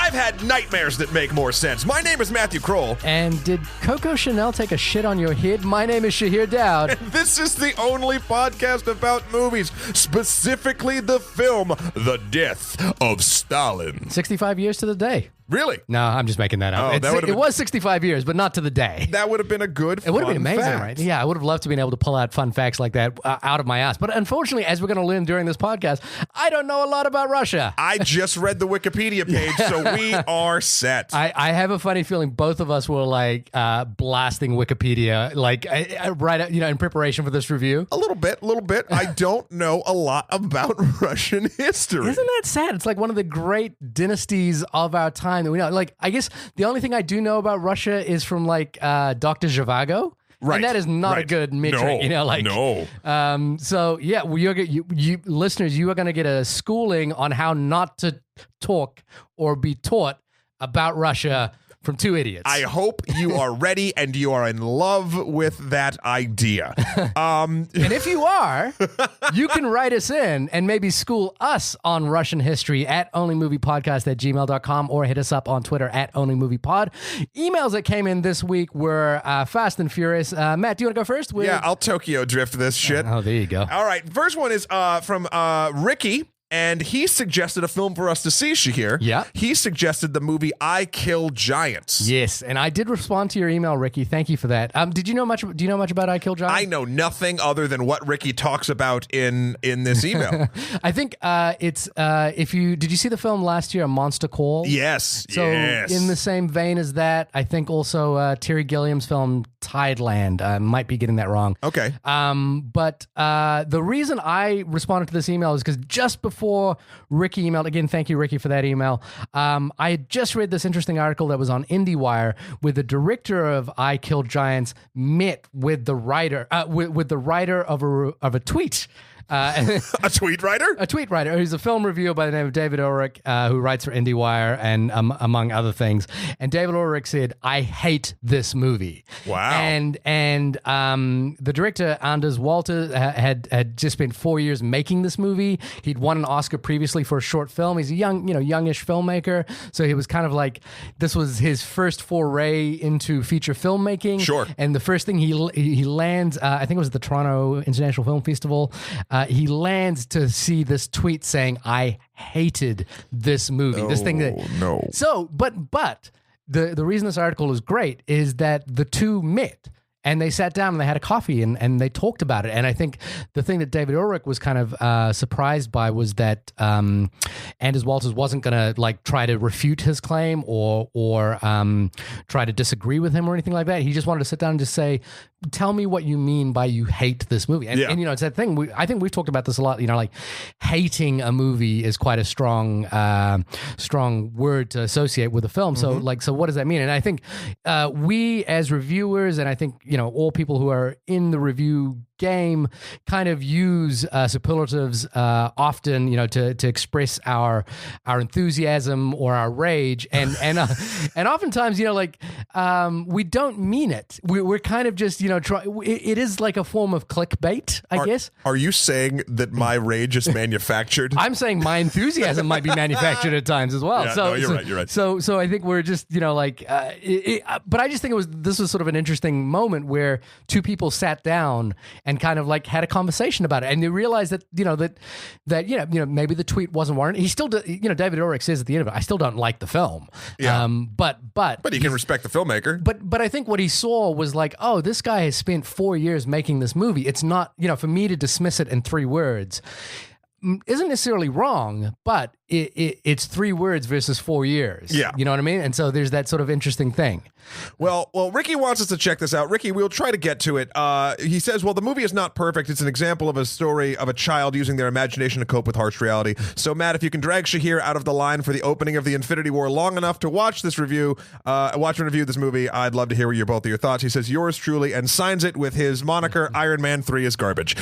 I've had nightmares that make more sense. My name is Matthew Kroll. And did Coco Chanel take a shit on your head? My name is Shahir Dowd. And this is the only podcast about movies, specifically the film The Death of Stalin. 65 years to the day. Really? No, I'm just making that up. It was 65 years, but not to the day. That would have been a good It would have been amazing, fact. right? Yeah, I would have loved to be able to pull out fun facts like that out of my ass. But unfortunately, as we're going to learn during this podcast, I don't know a lot about Russia. I just read the Wikipedia page, so we are set. I have a funny feeling both of us were like blasting Wikipedia, like right, in preparation for this review. A little bit. I don't know a lot about Russian history. Isn't that sad? It's like one of the great dynasties of our time that we know. Like, I guess the only thing I do know about Russia is from like Dr. Zhivago. Right. And that is not a good metric, No. So yeah, you listeners, you are going to get a schooling on how not to talk or be taught about Russia from two idiots. I hope you are ready and you are in love with that idea. And if you are, you can write us in and maybe school us on Russian history at onlymoviepodcast@gmail.com or hit us up on Twitter at onlymoviepod. Emails that came in this week were fast and furious. Matt, do you want to go first? Yeah, I'll Tokyo drift this shit. Oh, there you go. All right, first one is from Ricky. And he suggested a film for us to see, Shahir. Yeah. He suggested the movie I Kill Giants. Yes, and I did respond to your email, Ricky. Thank you for that. Do you know much about I Kill Giants? I know nothing other than what Ricky talks about in this email. I think it's did you see the film last year, A Monster Call? Yes. So in the same vein as that, I think also Terry Gilliam's film Tideland. Might be getting that wrong. Okay. But the reason I responded to this email is because just before Ricky emailed, again, thank you, Ricky, for that email. I had just read this interesting article that was on IndieWire where the director of I Kill Giants met with the writer, with the writer of a tweet. A tweet writer? A tweet writer. He's a film reviewer by the name of David Ulrich, who writes for IndieWire and among other things. And David Ulrich said, "I hate this movie." Wow. And the director Anders Walter had just spent 4 years making this movie. He'd won an Oscar previously for a short film. He's a youngish filmmaker, so he was kind of like, this was his first foray into feature filmmaking. Sure. And the first thing he lands, I think it was at the Toronto International Film Festival. He lands to see this tweet saying, "I hated this movie." This thing that no. So, but the reason this article is great is that the two met. And they sat down and they had a coffee and they talked about it. And I think the thing that David Ulrich was kind of surprised by was that Anders Walters wasn't going to like try to refute his claim or try to disagree with him or anything like that. He just wanted to sit down and just say, "Tell me what you mean by you hate this movie." And it's that thing. I think we've talked about this a lot. Like hating a movie is quite a strong word to associate with a film. Mm-hmm. So what does that mean? And I think we as reviewers, and I think all people who are in the review game kind of use superlatives often, to express our enthusiasm or our rage, and oftentimes, we don't mean it. We're kind of just, it is like a form of clickbait, I guess. Are you saying that my rage is manufactured? I'm saying my enthusiasm might be manufactured at times as well. Yeah, you're right. So I think we're just, but I just think this was sort of an interesting moment where two people sat down and kind of like had a conversation about it, and they realized that maybe the tweet wasn't warranted. He still, David Ulrich says at the end of it, "I still don't like the film." Yeah. But you can respect the filmmaker. But I think what he saw was like, oh, this guy has spent 4 years making this movie. It's not, for me to dismiss it in 3 words isn't necessarily wrong, but it's 3 words versus 4 years. Yeah. You know what I mean? And so there's that sort of interesting thing. Well, Ricky wants us to check this out. Ricky, we'll try to get to it. He says, the movie is not perfect. It's an example of a story of a child using their imagination to cope with harsh reality. So, Matt, if you can drag Shahir out of the line for the opening of the Infinity War long enough to watch this review, watch and review this movie, I'd love to hear both of your thoughts. He says, "Yours truly," and signs it with his moniker, "Iron Man 3 is garbage."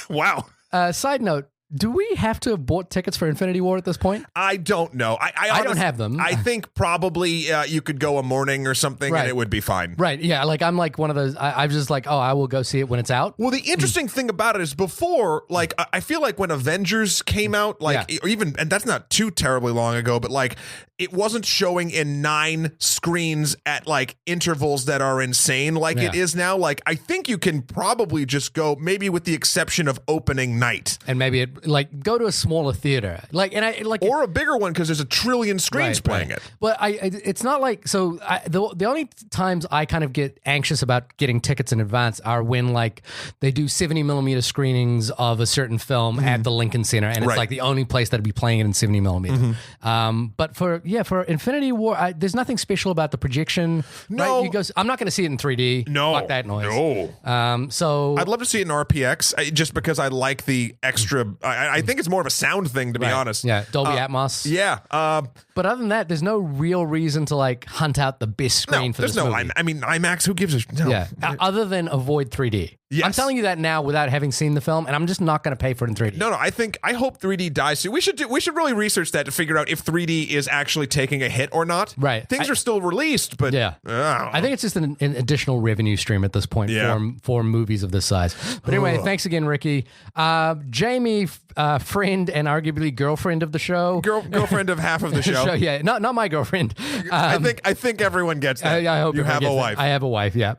Wow. Side note, Do we have to have bought tickets for Infinity War at this point? I don't know. I don't have them. I think probably you could go a morning or something and it would be fine. Right. Yeah. Like I'm like one of those. I'm just like, oh, I will go see it when it's out. Well, the interesting thing about it is before, like, I feel like when Avengers came out, like, or even, and that's not too terribly long ago, but like, it wasn't showing in 9 screens at like intervals that are insane like it is now. Like, I think you can probably just go, maybe with the exception of opening night, and maybe it like go to a smaller theater, like, and I like, or a bigger one because there's a trillion screens playing it. But it's not like so. The only times I kind of get anxious about getting tickets in advance are when like they do 70mm screenings of a certain film at the Lincoln Center, and it's like the only place that'd be playing it in 70mm. But for Infinity War, there's nothing special about the projection. No, right? You go, I'm not going to see it in 3D. No, fuck that noise. No. So I'd love to see it in RPX, just because I like the extra. I think it's more of a sound thing, to be honest. Yeah, Dolby Atmos. Yeah. But other than that, there's no real reason to like hunt out the best screen for this movie. I mean, IMAX. Who gives a no? Yeah. Other than avoid 3D. Yes. I'm telling you that now without having seen the film, and I'm just not going to pay for it in 3D. No. I hope 3D dies soon. We should really research that to figure out if 3D is actually taking a hit or not. Right. Things are still released, but I think it's just an additional revenue stream at this point for movies of this size. But anyway, thanks again, Ricky. Jamie, friend and arguably girlfriend of the show, girlfriend of half of the show. Yeah, not my girlfriend. I think everyone gets that. I hope you have a wife. I have a wife. Yeah.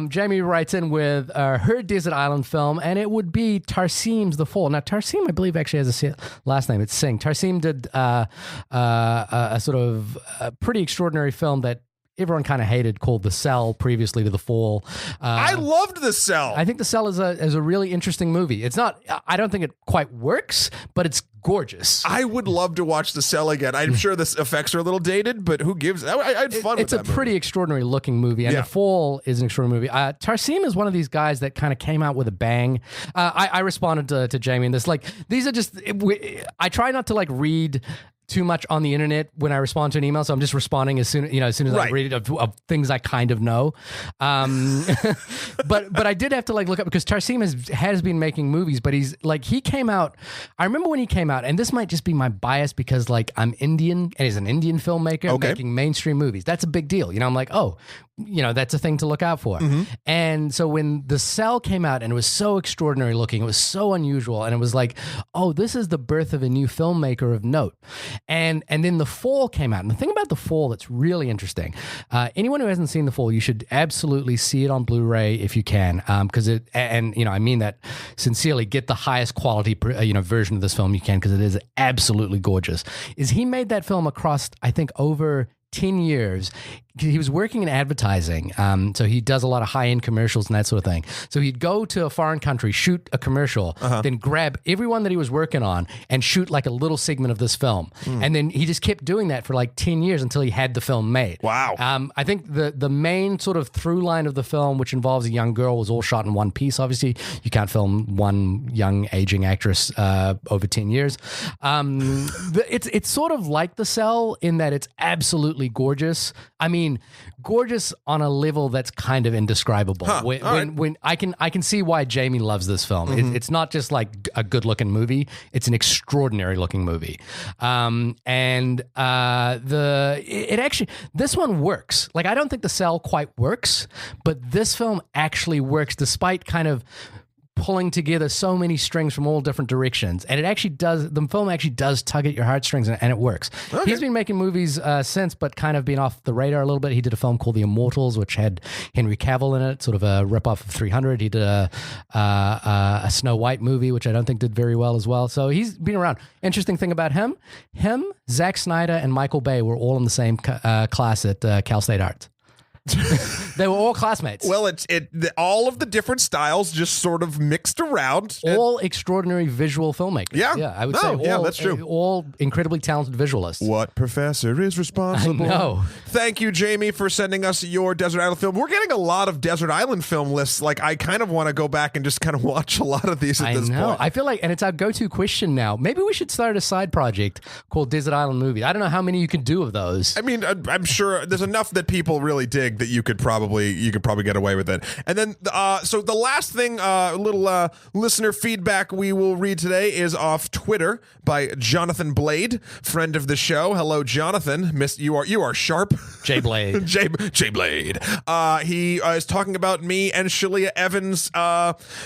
Jamie writes in with her desert island film, and it would be Tarsim's The Fall. Now, Tarsim, I believe, actually has a last name. It's Singh. Tarsim did a sort of pretty extraordinary film that everyone kind of hated called The Cell previously to The Fall. I loved The Cell. I think The Cell is a really interesting movie. It's not, I don't think it quite works, but it's gorgeous. I would love to watch The Cell again. I'm sure the effects are a little dated, but who gives? I had fun with that. It's a pretty extraordinary looking movie, and The Fall is an extraordinary movie. Tarsim is one of these guys that kind of came out with a bang. I responded to Jamie in this. Like, these are just, I try not to like read too much on the internet when I respond to an email, so I'm just responding as soon as I read it of things I kind of know. But I did have to like look up because Tarsim has been making movies, but he came out. I remember when he came out, and this might just be my bias because like I'm Indian and he's an Indian filmmaker making mainstream movies. That's a big deal, I'm like, oh, that's a thing to look out for. And so when The Cell came out and it was so extraordinary looking, it was so unusual, and it was like, oh, this is the birth of a new filmmaker of note. And then The Fall came out. And the thing about The Fall that's really interesting, anyone who hasn't seen The Fall, you should absolutely see it on Blu-ray if you can, because I mean that sincerely, get the highest quality version of this film you can, because it is absolutely gorgeous. Is he made that film across, I think, over 10 years. He was working in advertising, so he does a lot of high-end commercials and that sort of thing. So he'd go to a foreign country, shoot a commercial, then grab everyone that he was working on and shoot like a little segment of this film. And then he just kept doing that for like 10 years until he had the film made. Wow. I think the main sort of through line of the film, which involves a young girl, was all shot in one piece. Obviously, you can't film one young aging actress over 10 years. It's sort of like The Cell in that it's absolutely gorgeous. I mean, gorgeous on a level that's kind of indescribable. When I can see why Jamie loves this film. It's not just like a good looking movie; it's an extraordinary looking movie. This one works. Like, I don't think The Cell quite works, but this film actually works despite kind of pulling together so many strings from all different directions, and the film actually does tug at your heartstrings, and it works. Okay. He's been making movies since, but kind of been off the radar a little bit. He did a film called The Immortals, which had Henry Cavill in it, sort of a ripoff of 300. He did a Snow White movie, which I don't think did very well as well. So he's been around. Interesting thing about him, Zack Snyder, and Michael Bay were all in the same class at Cal State Arts. They were all classmates. Well, all of the different styles just sort of mixed around. All extraordinary visual filmmakers. Yeah, I would say. That's true. All incredibly talented visualists. What professor is responsible? I know. Thank you, Jamie, for sending us your Desert Island film. We're getting a lot of Desert Island film lists. Like, I kind of want to go back and just kind of watch a lot of these at this point. I feel like, and it's our go-to question now. Maybe we should start a side project called Desert Island Movie. I don't know how many you can do of those. I mean, I'm sure there's enough that people really dig think that you could probably get away with it. And then so the last thing, little listener feedback we will read today is off Twitter by Jonathan Blade, friend of the show. Hello, Jonathan. You are sharp. J Blade. J Blade. He is talking about me and Shalia Evans'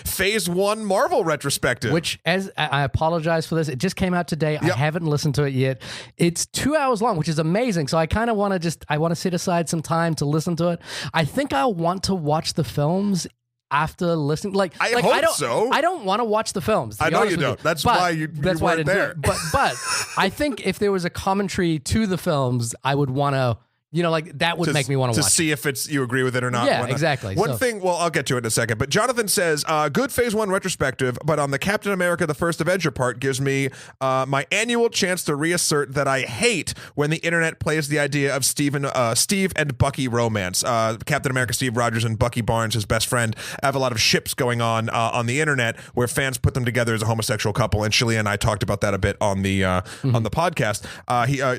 Phase 1 Marvel retrospective. Which, as I apologize for this, it just came out today. Yep. I haven't listened to it yet. It's 2 hours long, which is amazing. So I kind of want to set aside some time to listen to it. I think I'll want to watch the films after listening. I don't want to watch the films. I know you don't. That's why you weren't there. But I think if there was a commentary to the films, I would want to. That would make me want to watch. To see if you agree with it or not. Yeah, exactly. One thing, I'll get to it in a second, but Jonathan says, good Phase 1 retrospective, but on the Captain America the First Avenger part gives me my annual chance to reassert that I hate when the internet plays the idea of Steve and Bucky romance. Captain America Steve Rogers and Bucky Barnes, his best friend, have a lot of ships going on the internet where fans put them together as a homosexual couple, and Shalia and I talked about that a bit on the podcast.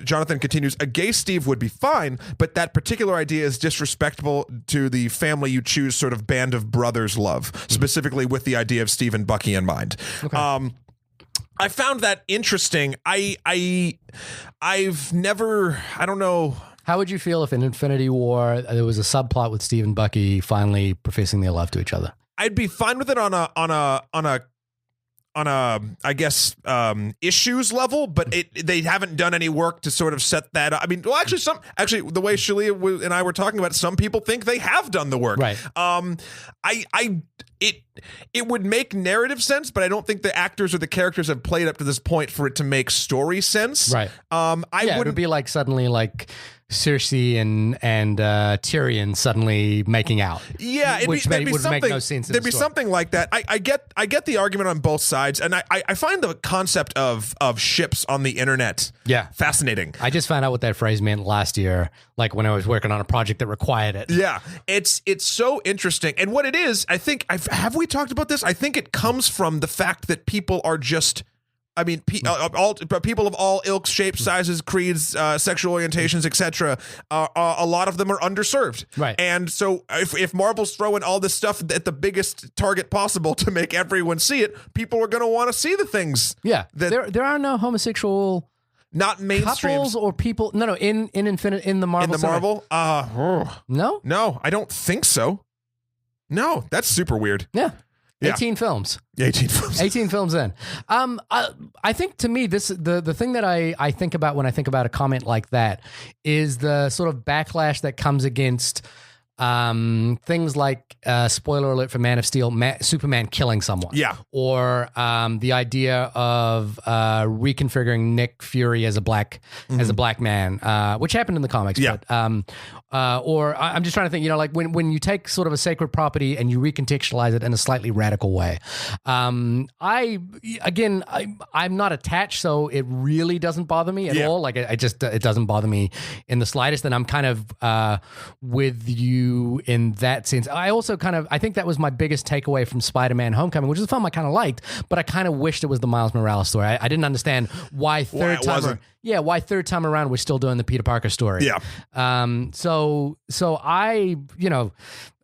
Jonathan continues, a gay Steve would be fine, but that particular idea is disrespectful to the family you choose sort of band of brothers love, specifically with the idea of Steve and Bucky in mind. Okay. I found that interesting. I don't know. How would you feel if in Infinity War there was a subplot with Steve and Bucky finally professing their love to each other? I'd be fine with it on a I guess issues level, but they haven't done any work to sort of set that up. I mean, well, actually the way Shalia and I were talking about it, some people think they have done the work. Right. It would make narrative sense, but I don't think the actors or the characters have played up to this point for it to make story sense. Right. It would be like suddenly like Cersei and Tyrion suddenly making out. Yeah, would make no sense. There'd be something like that. I get the argument on both sides, and I find the concept of ships on the internet fascinating. I just found out what that phrase meant last year, like when I was working on a project that required it. Yeah, it's so interesting, and what it is, I think have we talked about this? I think it comes from the fact that people are just. I mean, people of all ilks, shapes, sizes, creeds, sexual orientations, etc. A lot of them are underserved, right? And so, if Marvel's throwing all this stuff at the biggest target possible to make everyone see it, people are going to want to see the things. Yeah, there are no homosexual. Not mainstream couples or people. No. In the Marvel. No, I don't think so. No, that's super weird. Yeah. 18 films. 18 films. 18 films in. I think to me, the thing that I think about when I think about a comment like that is the sort of backlash that comes against things like spoiler alert for Man of Steel, Superman killing someone. Yeah. Or the idea of reconfiguring Nick Fury as a black man, which happened in the comics. Yeah. But, or I'm just trying to think, like when you take sort of a sacred property and you recontextualize it in a slightly radical way. I'm not attached, so it really doesn't bother me at all. Like it doesn't bother me in the slightest. And I'm kind of with you in that sense. I also I think that was my biggest takeaway from Spider-Man Homecoming, which is a film I kind of liked, but I kind of wished it was the Miles Morales story. I didn't understand why third time around we're still doing the Peter Parker story. Yeah. So I,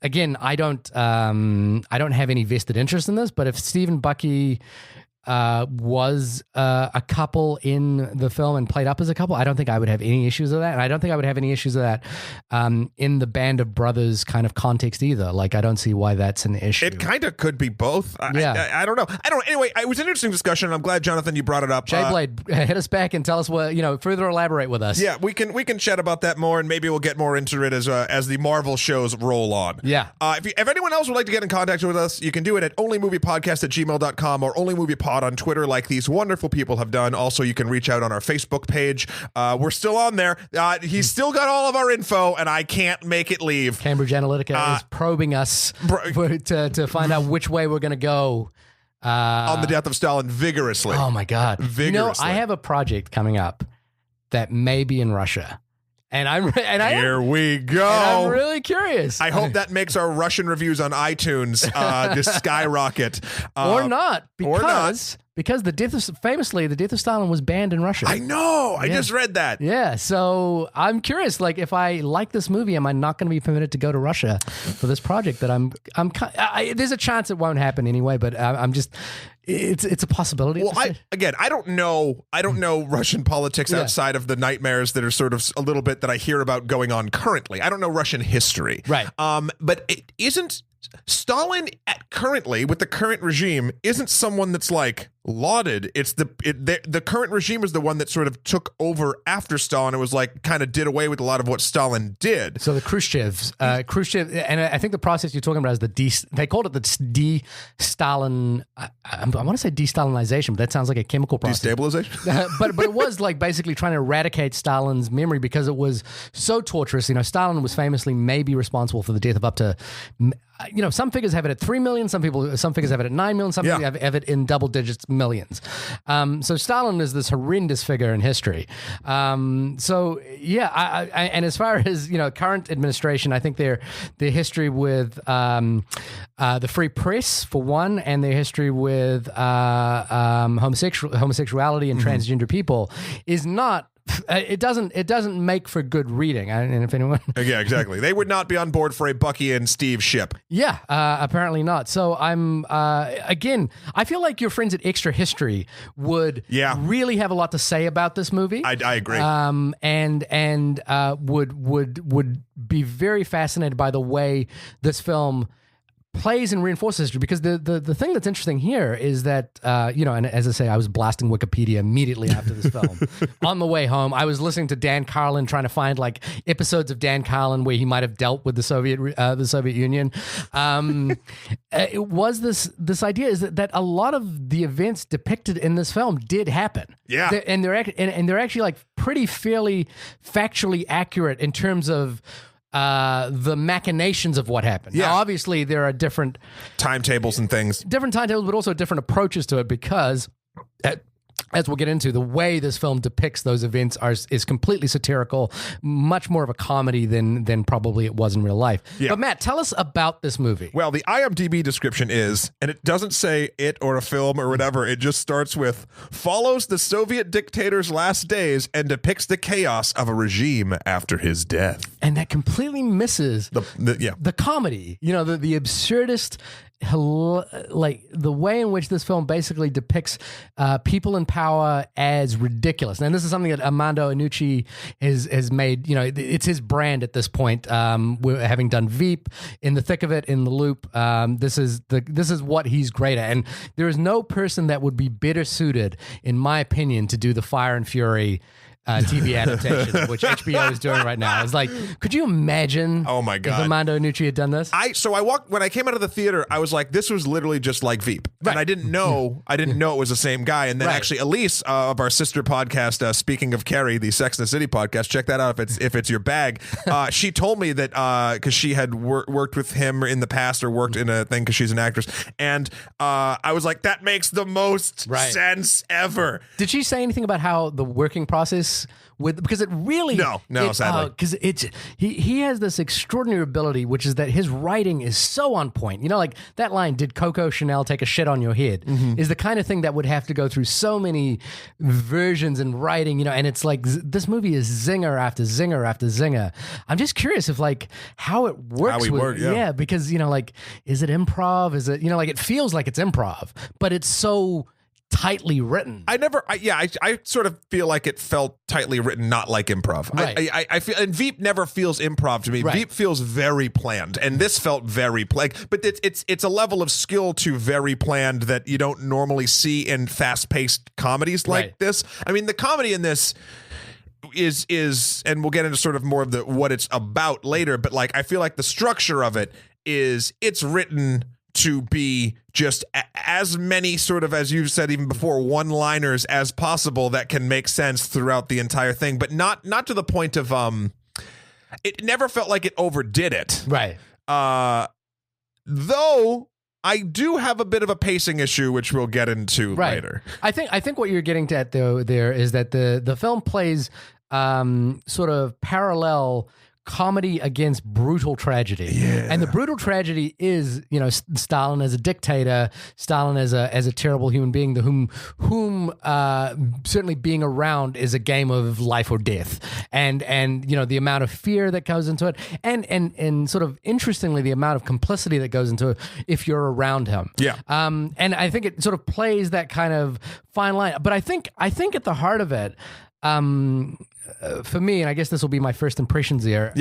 again, I don't have any vested interest in this, but if Steve and Bucky was a couple in the film and played up as a couple, I don't think I would have any issues with that. And I don't think I would have any issues with that in the band of brothers kind of context either. Like, I don't see why that's an issue. It kind of could be both. I don't know. Anyway, it was an interesting discussion, and I'm glad, Jonathan, you brought it up. Jay Blade, hit us back and tell us what, further elaborate with us. Yeah, we can chat about that more, and maybe we'll get more into it as the Marvel shows roll on. Yeah. If anyone else would like to get in contact with us, you can do it at onlymoviepodcast@gmail.com or onlymoviepod on Twitter, like these wonderful people have done. Also, you can reach out on our Facebook page. We're still on there. He's still got all of our info, and I can't make it leave. Cambridge Analytica is probing us to find out which way we're going to go. On the Death of Stalin vigorously. Oh, my God. Vigorously. I have a project coming up that may be in Russia. And I Here we go. And I'm really curious. I hope that makes our Russian reviews on iTunes just skyrocket. Or not. Because the Death of Stalin was banned in Russia. I know. I just read that. Yeah. So I'm curious, like, if I like this movie, am I not going to be permitted to go to Russia for this project that there's a chance it won't happen anyway, but I'm just, it's a possibility. Well, I don't know Russian politics outside of the nightmares that are sort of a little bit that I hear about going on currently. I don't know Russian history. Right. But it isn't Stalin currently with the current regime isn't someone that's like lauded. It's the current regime is the one that sort of took over after Stalin. It was like kind of did away with a lot of what Stalin did. So the Khrushchev, and I think the process you're talking about is they called it the de-Stalin. I want to say de-Stalinization, but that sounds like a chemical process. Destabilization. But it was like basically trying to eradicate Stalin's memory because it was so torturous. You know, Stalin was famously maybe responsible for the death of up to, some figures have it at 3 million, some figures have it at 9 million, some people have it in double digits millions. So Stalin is this horrendous figure in history. And as far as current administration, I think their history with the free press for one, and their history with homosexuality and transgender people is not. It doesn't make for good reading. And if anyone, yeah, exactly, they would not be on board for a Bucky and Steve ship. Yeah, apparently not. So I'm again, I feel like your friends at Extra History would really have a lot to say about this movie. I agree. And would be very fascinated by the way this film plays and reinforces history, because the thing that's interesting here is that and as I say, I was blasting Wikipedia immediately after this film. On the way home, I was listening to Dan Carlin, trying to find like episodes of Dan Carlin where he might have dealt with the Soviet Union. It was this idea is that a lot of the events depicted in this film did happen. Yeah, they're actually like pretty fairly factually accurate in terms of the machinations of what happened. Yeah. Now, obviously, there are different timetables and things. Different timetables, but also different approaches to it because, as we'll get into, the way this film depicts those events is completely satirical, much more of a comedy than probably it was in real life. Yeah. But Matt, tell us about this movie. Well, the IMDb description is, and it doesn't say it or a film or whatever, it just starts with, follows the Soviet dictator's last days and depicts the chaos of a regime after his death. And that completely misses the comedy, the absurdist, like the way in which this film basically depicts people in power as ridiculous. And this is something that Armando Iannucci has made, it's his brand at this point. We're having done Veep, In the Thick of It, In the Loop. This is what he's great at. And there is no person that would be better suited, in my opinion, to do the Fire and Fury TV adaptation, which HBO is doing right now. It's like, could you imagine? Oh my God, if Armando Iannucci had done this? When I came out of the theater, I was like, this was literally just like Veep, and I didn't know it was the same guy. And then actually, Elise of our sister podcast, Speaking of Carrie, the Sex and the City podcast, check that out if it's your bag. She told me that because she had worked with him in the past or worked in a thing because she's an actress, and I was like, that makes the most sense ever. Did she say anything about how the working process? Because it really sadly, because he has this extraordinary ability, which is that his writing is so on point. Like that line, "Did Coco Chanel take a shit on your head?" is the kind of thing that would have to go through so many versions and writing. And it's like this movie is zinger after zinger after zinger. I'm just curious if how it works. Because is it improv? Is it it feels like it's improv, but it's so tightly written. I sort of feel like it felt tightly written, not like improv. Right. I feel, and Veep never feels improv to me. Right. Veep feels very planned, and this felt very planned. But it's a level of skill to very planned that you don't normally see in fast-paced comedies like this. I mean, the comedy in this is, and we'll get into sort of more of what it's about later. But I feel like the structure of it is it's written to be just as many sort of, as you've said even before, one-liners as possible that can make sense throughout the entire thing, but not to the point of it never felt like it overdid it. Right. Though I do have a bit of a pacing issue, which we'll get into later. I think what you're getting at though there is that the film plays sort of parallel comedy against brutal tragedy. And the brutal tragedy is, Stalin as a dictator, Stalin as a terrible human being, whom certainly being around is a game of life or death. And the amount of fear that goes into it, and sort of interestingly, the amount of complicity that goes into it if you're around him. And I think it sort of plays that kind of fine line. But I think at the heart of it, for me, and I guess this will be my first impressions here,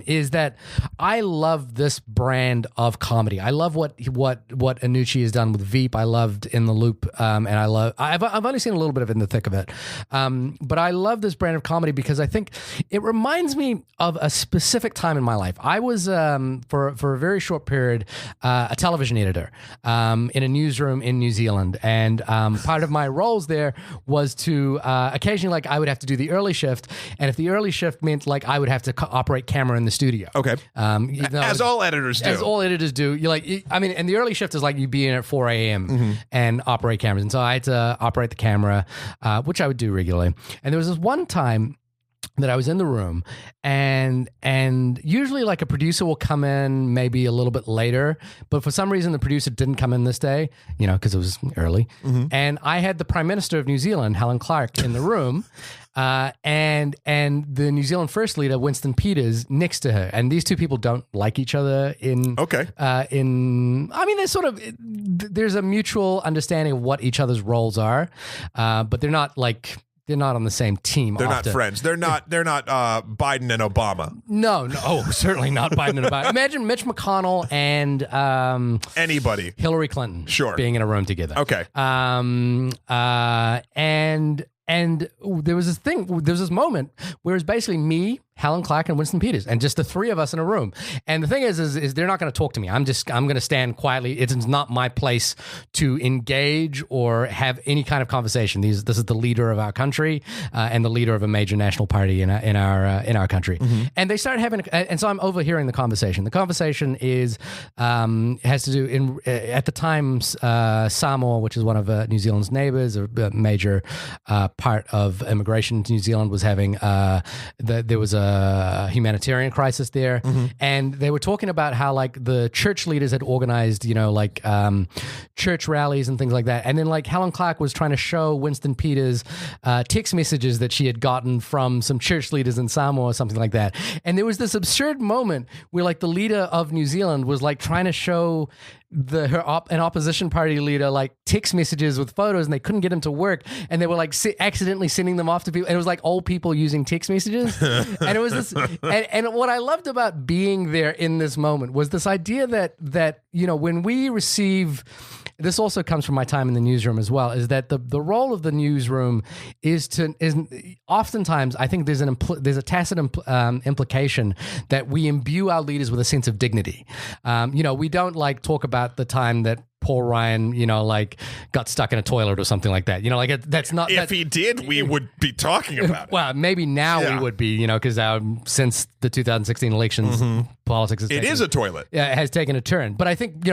is that I love this brand of comedy. I love what Iannucci has done with Veep. I loved In the Loop, and I've only seen a little bit of In the Thick of It, but I love this brand of comedy because I think it reminds me of a specific time in my life. I was for a very short period a television editor in a newsroom in New Zealand, and part of my roles there was to occasionally, like, I would have to do the early shift. And if the early shift meant like I would have to operate camera in the studio. Okay. As all editors do. As all editors do. And the early shift is like you be in at 4 a.m. and operate cameras. And so I had to operate the camera, which I would do regularly. And there was this one time that I was in the room, and usually like a producer will come in maybe a little bit later, but for some reason the producer didn't come in this day, because it was early. And I had the Prime Minister of New Zealand, Helen Clark, in the room, and the New Zealand First Leader, Winston Peters, next to her. And these two people don't like each other there's a mutual understanding of what each other's roles are, but they're not like... They're not on the same team. They're not friends. They're not Biden and Obama. No. Oh, certainly not Biden and Obama. Imagine Mitch McConnell and anybody. Hillary Clinton. Sure. Being in a room together. Okay. And there was this moment where it's basically me, Helen Clark, and Winston Peters, and just the three of us in a room. And the thing is they're not going to talk to me. I'm going to stand quietly. It's not my place to engage or have any kind of conversation. This is the leader of our country and the leader of a major national party in our country. And they start having, and so I'm overhearing the conversation. The conversation has to do at the time Samoa, which is one of New Zealand's neighbors, a major part of immigration to New Zealand, was having there was a humanitarian crisis there, and they were talking about how like the church leaders had organized, church rallies and things like that. And then like Helen Clark was trying to show Winston Peters text messages that she had gotten from some church leaders in Samoa or something like that. And there was this absurd moment where like the leader of New Zealand was like trying to show an opposition party leader like text messages with photos, and they couldn't get them to work, and they were like accidentally sending them off to people, and it was like old people using text messages. And it was this, and what I loved about being there in this moment was this idea that when we receive, this also comes from my time in the newsroom as well, is that the role of the newsroom is oftentimes, I think there's a tacit implication that we imbue our leaders with a sense of dignity. We don't like talk about the time that Paul Ryan, got stuck in a toilet or something like that. That's not. If he did, we would be talking about it. Well, maybe now we would be, because since the 2016 elections, politics is a toilet. Yeah, it has taken a turn. But I think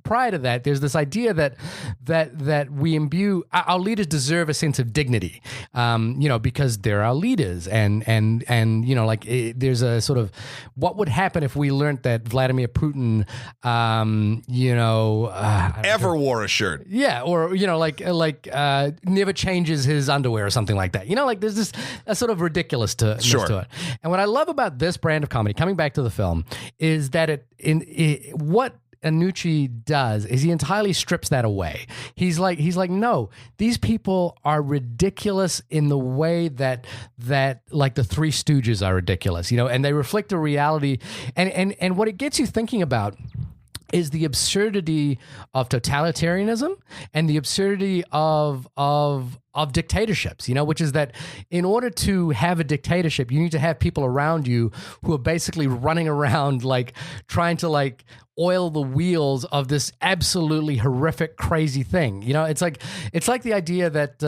prior to that, there's this idea that we imbue our leaders deserve a sense of dignity, because they're our leaders, and there's a sort of what would happen if we learned that Vladimir Putin, ever wore a shirt. Yeah, or never changes his underwear or something like that. There's this a sort of ridiculous to it. And what I love about this brand of comedy, coming back to the film, is that what Iannucci does is he entirely strips that away. He's like, no, these people are ridiculous in the way that like the Three Stooges are ridiculous, and they reflect a reality. And what it gets you thinking about is the absurdity of totalitarianism and the absurdity of dictatorships, which is that in order to have a dictatorship, you need to have people around you who are basically running around like trying to like oil the wheels of this absolutely horrific, crazy thing. It's like the idea that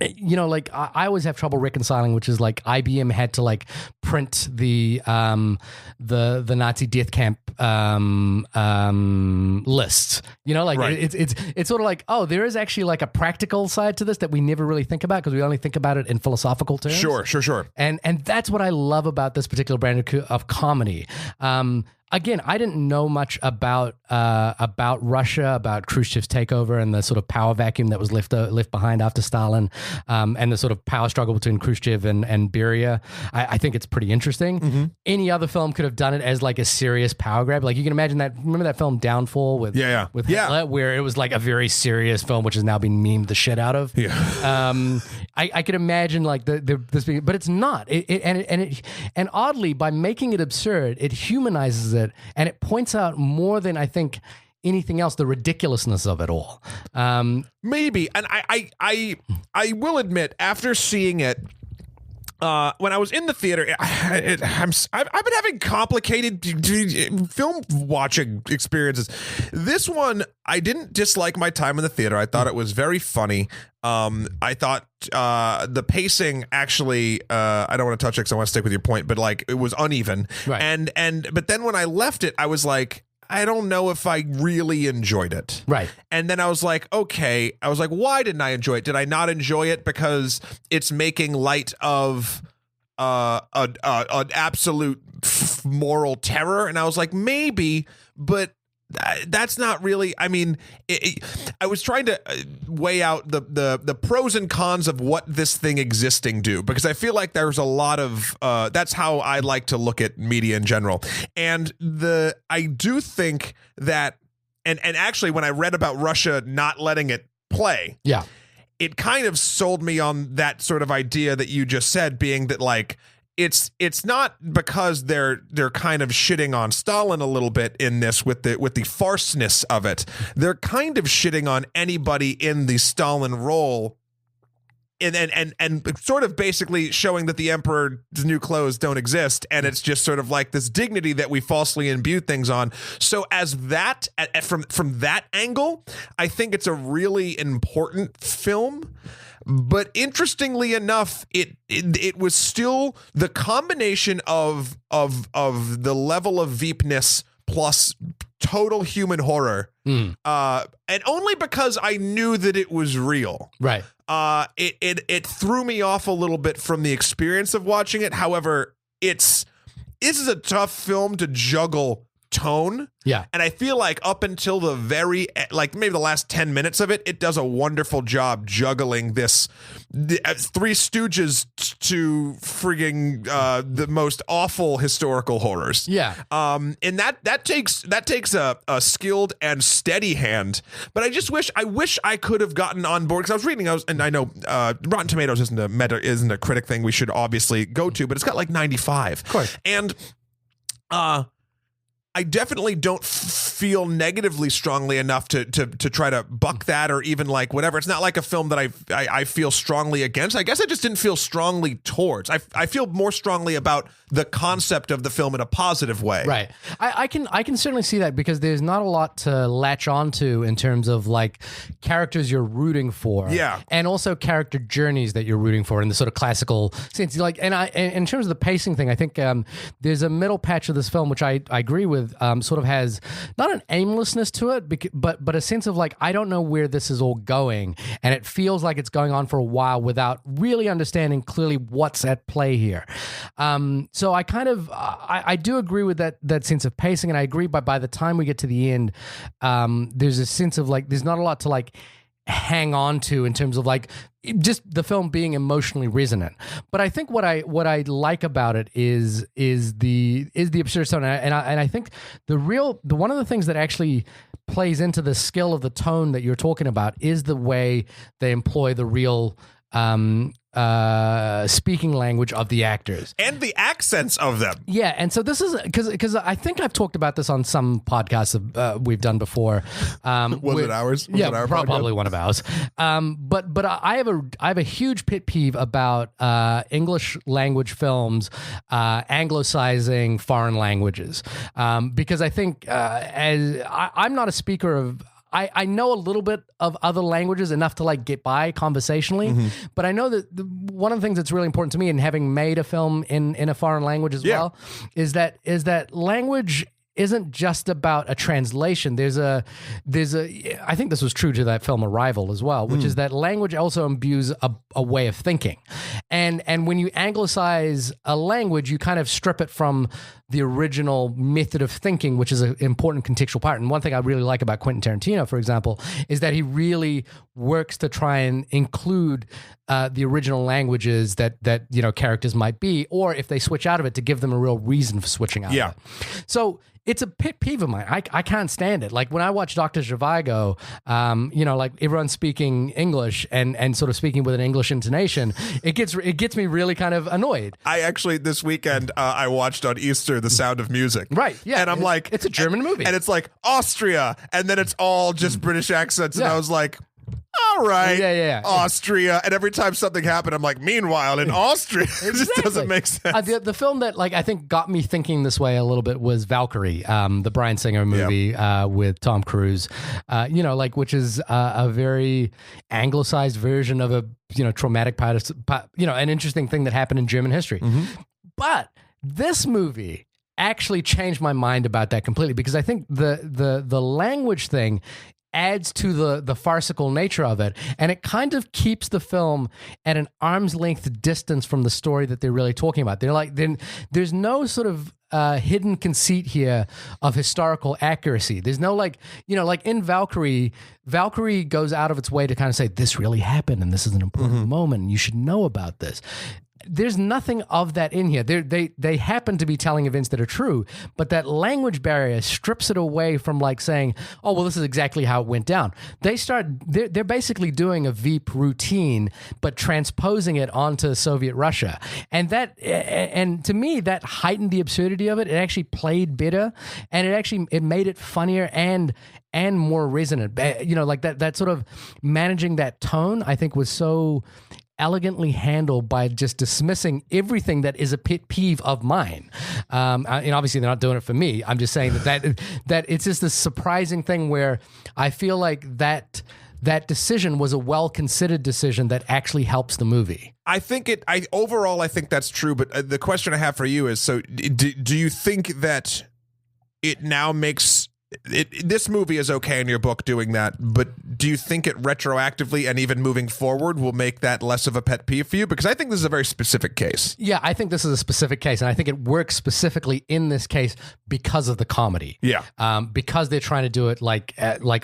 I always have trouble reconciling, which is like IBM had to like print the Nazi death camp lists. You know, like Right. it's sort of like, oh, there is actually like a practical side to this that we never really think about because we only think about it in philosophical terms. Sure. And that's what I love about this particular brand of comedy. Again, I didn't know much about Russia, about Khrushchev's takeover and the sort of power vacuum that was left behind after Stalin, and the sort of power struggle between Khrushchev and Beria. I think it's pretty interesting. Mm-hmm. Any other film could have done it as like a serious power grab. Like you can imagine that. Remember that film Downfall with Hitler, where it was like a very serious film, which has now been memed the shit out of. Yeah. I could imagine like this being, but it's not. And oddly, by making it absurd, it humanizes it, and it points out more than I think anything else the ridiculousness of it all. Maybe, and I will admit, after seeing it, when I was in the theater, I've been having complicated film watching experiences. This one, I didn't dislike my time in the theater. I thought it was very funny. I thought the pacing actually, I don't want to touch it because I want to stick with your point, but like it was uneven. Right. But then when I left it, I was like, I don't know if I really enjoyed it. Right. And then I was like, okay. I was like, why didn't I enjoy it? Did I not enjoy it because it's making light of an absolute moral terror? And I was like, maybe, but that's not really. I mean, I was trying to weigh out the pros and cons of what this thing existing do, because I feel like there's a lot of that's how I like to look at media in general. And I do think that, and actually when I read about Russia not letting it play, it kind of sold me on that sort of idea that you just said, being that like it's not because they're kind of shitting on Stalin a little bit in this with the farceness of it. They're kind of shitting on anybody in the Stalin role, and sort of basically showing that the emperor's new clothes don't exist, and it's just sort of like this dignity that we falsely imbue things on. So as that from that angle, I think it's a really important film. But interestingly enough, it was still the combination of the level of veepness plus total human horror, and only because I knew that it was real. Right. It threw me off a little bit from the experience of watching it. However, this is a tough film to juggle tone. Yeah. And I feel like up until the very, like maybe the last 10 minutes of it, it does a wonderful job juggling this Three Stooges to frigging the most awful historical horrors. Yeah. And that takes a skilled and steady hand. But I wish I could have gotten on board, because I was reading, and I know Rotten Tomatoes isn't a critic thing we should obviously go to, but it's got like 95. Of course. And I definitely don't feel negatively strongly enough to try to buck that, or even like whatever. It's not like a film that I feel strongly against. I guess I just didn't feel strongly towards. I feel more strongly about the concept of the film in a positive way. Right. I can certainly see that, because there's not a lot to latch onto in terms of like characters you're rooting for. Yeah. And also character journeys that you're rooting for in the sort of classical sense. Like, and in terms of the pacing thing, I think there's a middle patch of this film, which I agree with, sort of has not an aimlessness to it, but a sense of like, I don't know where this is all going. And it feels like it's going on for a while without really understanding clearly what's at play here. So I kind of, I do agree with that sense of pacing. And I agree by the time we get to the end, there's a sense of like, there's not a lot to like hang on to in terms of like just the film being emotionally resonant. But I think what I like about it is the absurd tone, and I think the one of the things that actually plays into the skill of the tone that you're talking about is the way they employ the real speaking language of the actors and the accents of them. Yeah, and so this is because I think I've talked about this on some podcasts we've done before. Was it ours? Yeah, probably one of ours. But I have a huge pet peeve about English language films anglicizing foreign languages, because I think I'm not a speaker of I know a little bit of other languages, enough to like get by conversationally, but I know that one of the things that's really important to me in having made a film in a foreign language as well is that language isn't just about a translation. There's a I think this was true to that film Arrival as well, which is that language also imbues a way of thinking. And when you anglicize a language, you kind of strip it from the original method of thinking, which is an important contextual part. And one thing I really like about Quentin Tarantino, for example, is that he really works to try and include the original languages that characters might be, or if they switch out of it, to give them a real reason for switching out of it. So it's a pet peeve of mine. I can't stand it. Like when I watch Dr. Zhivago, like everyone's speaking English and sort of speaking with an English intonation, it gets me really kind of annoyed. I actually, this weekend, I watched on Easter The Sound of Music. Right, yeah. And I'm like... It's a German movie. And it's like, Austria, and then it's all just British accents, and I was like... All right, yeah. Austria, and every time something happened, I'm like, meanwhile, in Austria, it just doesn't make sense. The film that I think got me thinking this way a little bit was Valkyrie, the Bryan Singer movie with Tom Cruise, which is a very anglicized version of a traumatic an interesting thing that happened in German history. But this movie actually changed my mind about that completely, because I think the language thing adds to the farcical nature of it, and it kind of keeps the film at an arm's length distance from the story that they're really talking about. There's no sort of hidden conceit here of historical accuracy. There's no like in Valkyrie goes out of its way to kind of say this really happened and this is an important moment and you should know about this. There's nothing of that in here. They happen to be telling events that are true, but that language barrier strips it away from like saying, oh, well, this is exactly how it went down. They're basically doing a Veep routine, but transposing it onto Soviet Russia. And to me, that heightened the absurdity of it. It actually played better, and it made it funnier and more resonant. That sort of managing that tone, I think, was so elegantly handled by just dismissing everything that is a pet peeve of mine. And obviously they're not doing it for me. I'm just saying that it's just this surprising thing where I feel like that decision was a well-considered decision that actually helps the movie. Overall, I think that's true. But the question I have for you is, so do you think that it now makes... this movie is okay in your book doing that, but do you think it retroactively and even moving forward will make that less of a pet peeve for you? Because I think this is a very specific case. Yeah, I think this is a specific case, and I think it works specifically in this case because of the comedy. Yeah. Because they're trying to do it like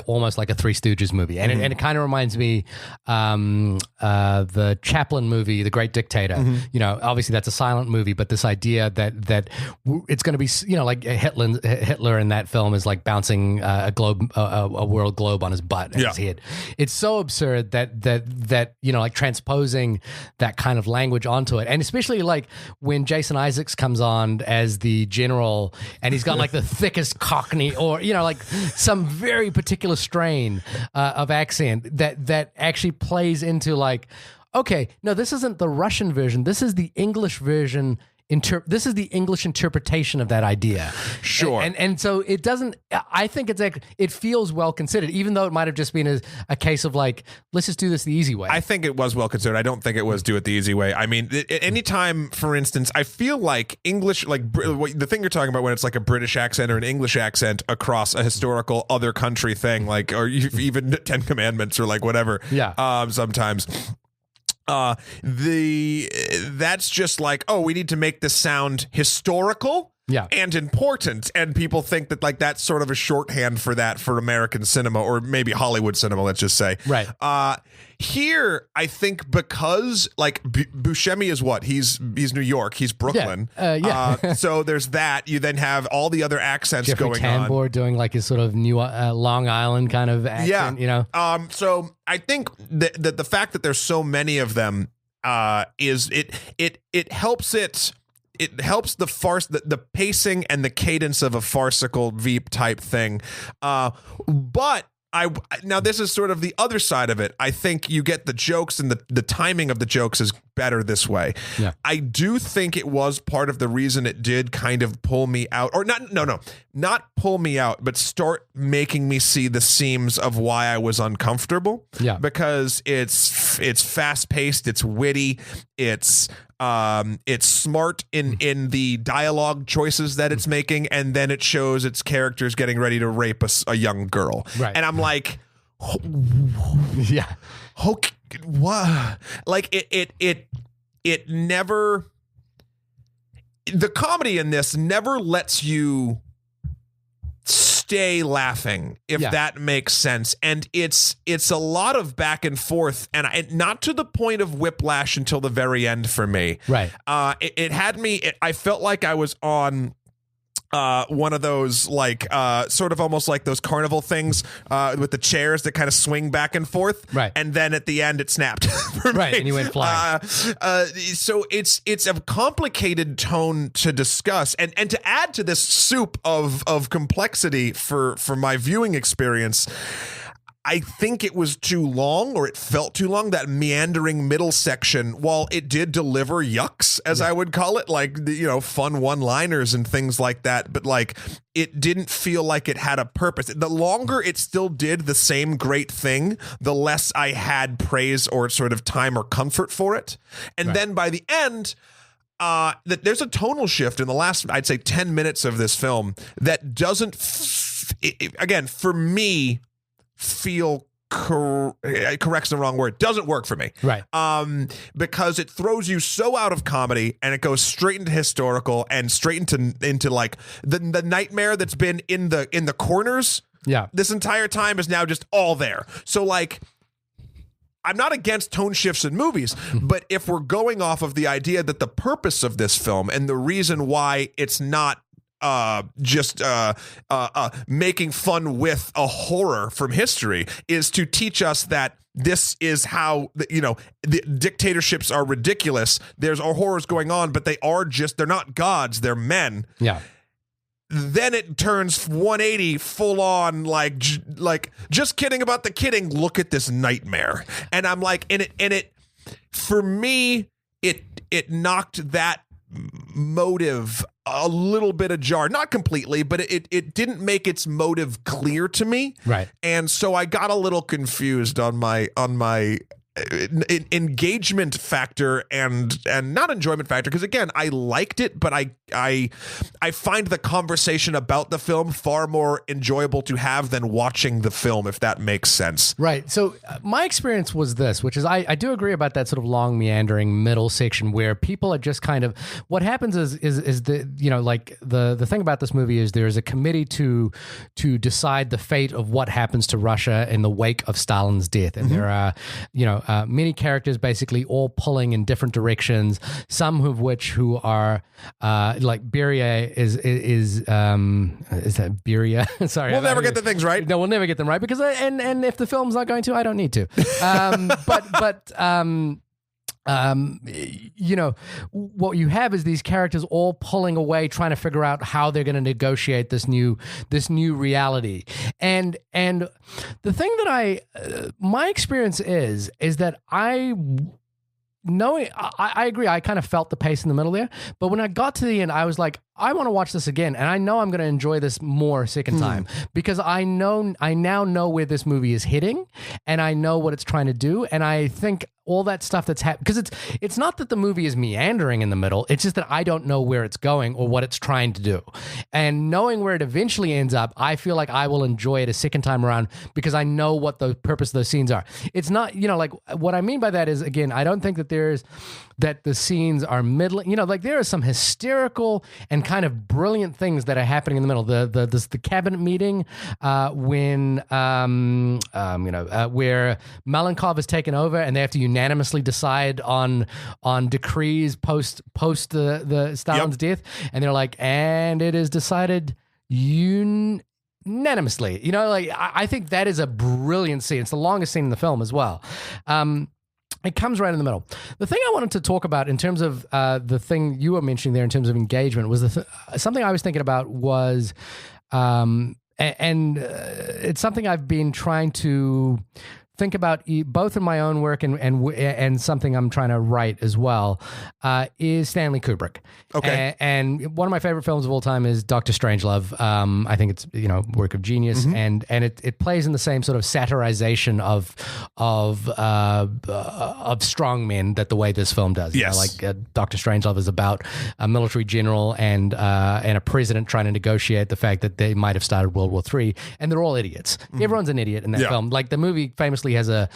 almost like a Three Stooges movie. And it kind of reminds me the Chaplin movie, The Great Dictator. Obviously that's a silent movie, but this idea that it's going to be, like Hitler in that film is like bouncing a world globe on his butt and his head. It's so absurd that like transposing that kind of language onto it, and especially like when Jason Isaacs comes on as the general and he's got like the thickest Cockney or like some very particular strain of accent that actually plays into like, okay, no, this isn't the Russian version, this is the English version. This is the English interpretation of that idea. Sure. And so it doesn't, I think it feels well considered, even though it might have just been a case of like, let's just do this the easy way. I think it was well considered. I don't think it was do it the easy way. I mean, anytime, for instance, I feel like English, like the thing you're talking about when it's like a British accent or an English accent across a historical other country thing, like, or even Ten Commandments or like whatever. Yeah. Sometimes. That's just like, oh, we need to make this sound historical and important, and people think that like that's sort of a shorthand for that for American cinema or maybe Hollywood cinema, let's just say. Right. Here, I think because like Buscemi is what? He's New York, he's Brooklyn. So there's that. You then have all the other accents Jeffrey going Tambor doing like his sort of new Long Island kind of accent, So I think that the fact that there's so many of them is it helps it. It helps the farce, the pacing and the cadence of a farcical Veep type thing. But now this is sort of the other side of it. I think you get the jokes, and the timing of the jokes is better this way. Yeah. I do think it was part of the reason it did kind of pull me out, or not pull me out, but start making me see the seams of why I was uncomfortable. Yeah. Because it's fast paced, it's witty, it's smart in the dialogue choices that it's making, and then it shows its characters getting ready to rape a young girl. Right. And I'm like, yeah. okay, what? Like it never. The comedy in this never lets you stay laughing, if that makes sense, and it's a lot of back and forth, and not to the point of whiplash until the very end for me. Right. It had me. I felt like I was on one of those, like, sort of almost like those carnival things with the chairs that kind of swing back and forth. Right. And then at the end it snapped. Right. And you went flying. So it's a complicated tone to discuss. And to add to this soup of complexity for my viewing experience, I think it was too long, or it felt too long. That meandering middle section, while it did deliver yucks, as I would call it, like, fun one-liners and things like that, but like it didn't feel like it had a purpose. The longer it still did the same great thing, the less I had praise or sort of time or comfort for it. And then by the end, there's a tonal shift in the last, I'd say, 10 minutes of this film that doesn't, again, for me, feel correct's the wrong word, doesn't work for me, right? Because it throws you so out of comedy, and it goes straight into historical and straight into like the nightmare that's been in the corners this entire time is now just all there. So like, I'm not against tone shifts in movies, but if we're going off of the idea that the purpose of this film and the reason why it's not just making fun with a horror from history is to teach us that this is how, the dictatorships are ridiculous. There's horrors going on, but they're not gods, they're men. Yeah. Then it turns 180 full on, like just kidding about the kidding. Look at this nightmare. And I'm like, and it for me, it knocked that motive a little bit ajar, not completely, but it didn't make its motive clear to me. Right. And so I got a little confused on my engagement factor and not enjoyment factor, because again, I liked it, but I find the conversation about the film far more enjoyable to have than watching the film, if that makes sense. Right. So my experience was this, which is I do agree about that sort of long meandering middle section where people are just kind of, what happens is the, like the thing about this movie is there's a committee to decide the fate of what happens to Russia in the wake of Stalin's death. And there are, many characters basically all pulling in different directions, some of which who are like Beria is that Beria? Sorry. We'll never get the things right. No, we'll never get them right because and if the film's not going to, I don't need to. What you have is these characters all pulling away, trying to figure out how they're going to negotiate this new reality. And the thing that my experience is that I agree. I kind of felt the pace in the middle there, but when I got to the end, I was like, I want to watch this again, and I know I'm going to enjoy this more second time because I now know where this movie is hitting, and I know what it's trying to do, and I think all that stuff that's happening, because it's not that the movie is meandering in the middle, it's just that I don't know where it's going or what it's trying to do, and knowing where it eventually ends up, I feel like I will enjoy it a second time around because I know what the purpose of those scenes are. It's not, like what I mean by that is, again, I don't think that the scenes are middling, like there are some hysterical and kind of brilliant things that are happening in the middle. The cabinet meeting where Malenkov is taken over and they have to unanimously decide on decrees post the Stalin's death, and they're like, and it is decided unanimously. I think that is a brilliant scene. It's the longest scene in the film as well. It comes right in the middle. The thing I wanted to talk about in terms of the thing you were mentioning there in terms of engagement was something I was thinking about was and it's something I've been trying to think about both in my own work and something I'm trying to write as well, is Stanley Kubrick. Okay. And one of my favorite films of all time is Dr. Strangelove. I think it's, work of genius, and it plays in the same sort of satirization of strong men that the way this film does. Yes. Dr. Strangelove is about a military general and a president trying to negotiate the fact that they might have started World War III, and they're all idiots. Everyone's an idiot in that film. Like, the movie famously has a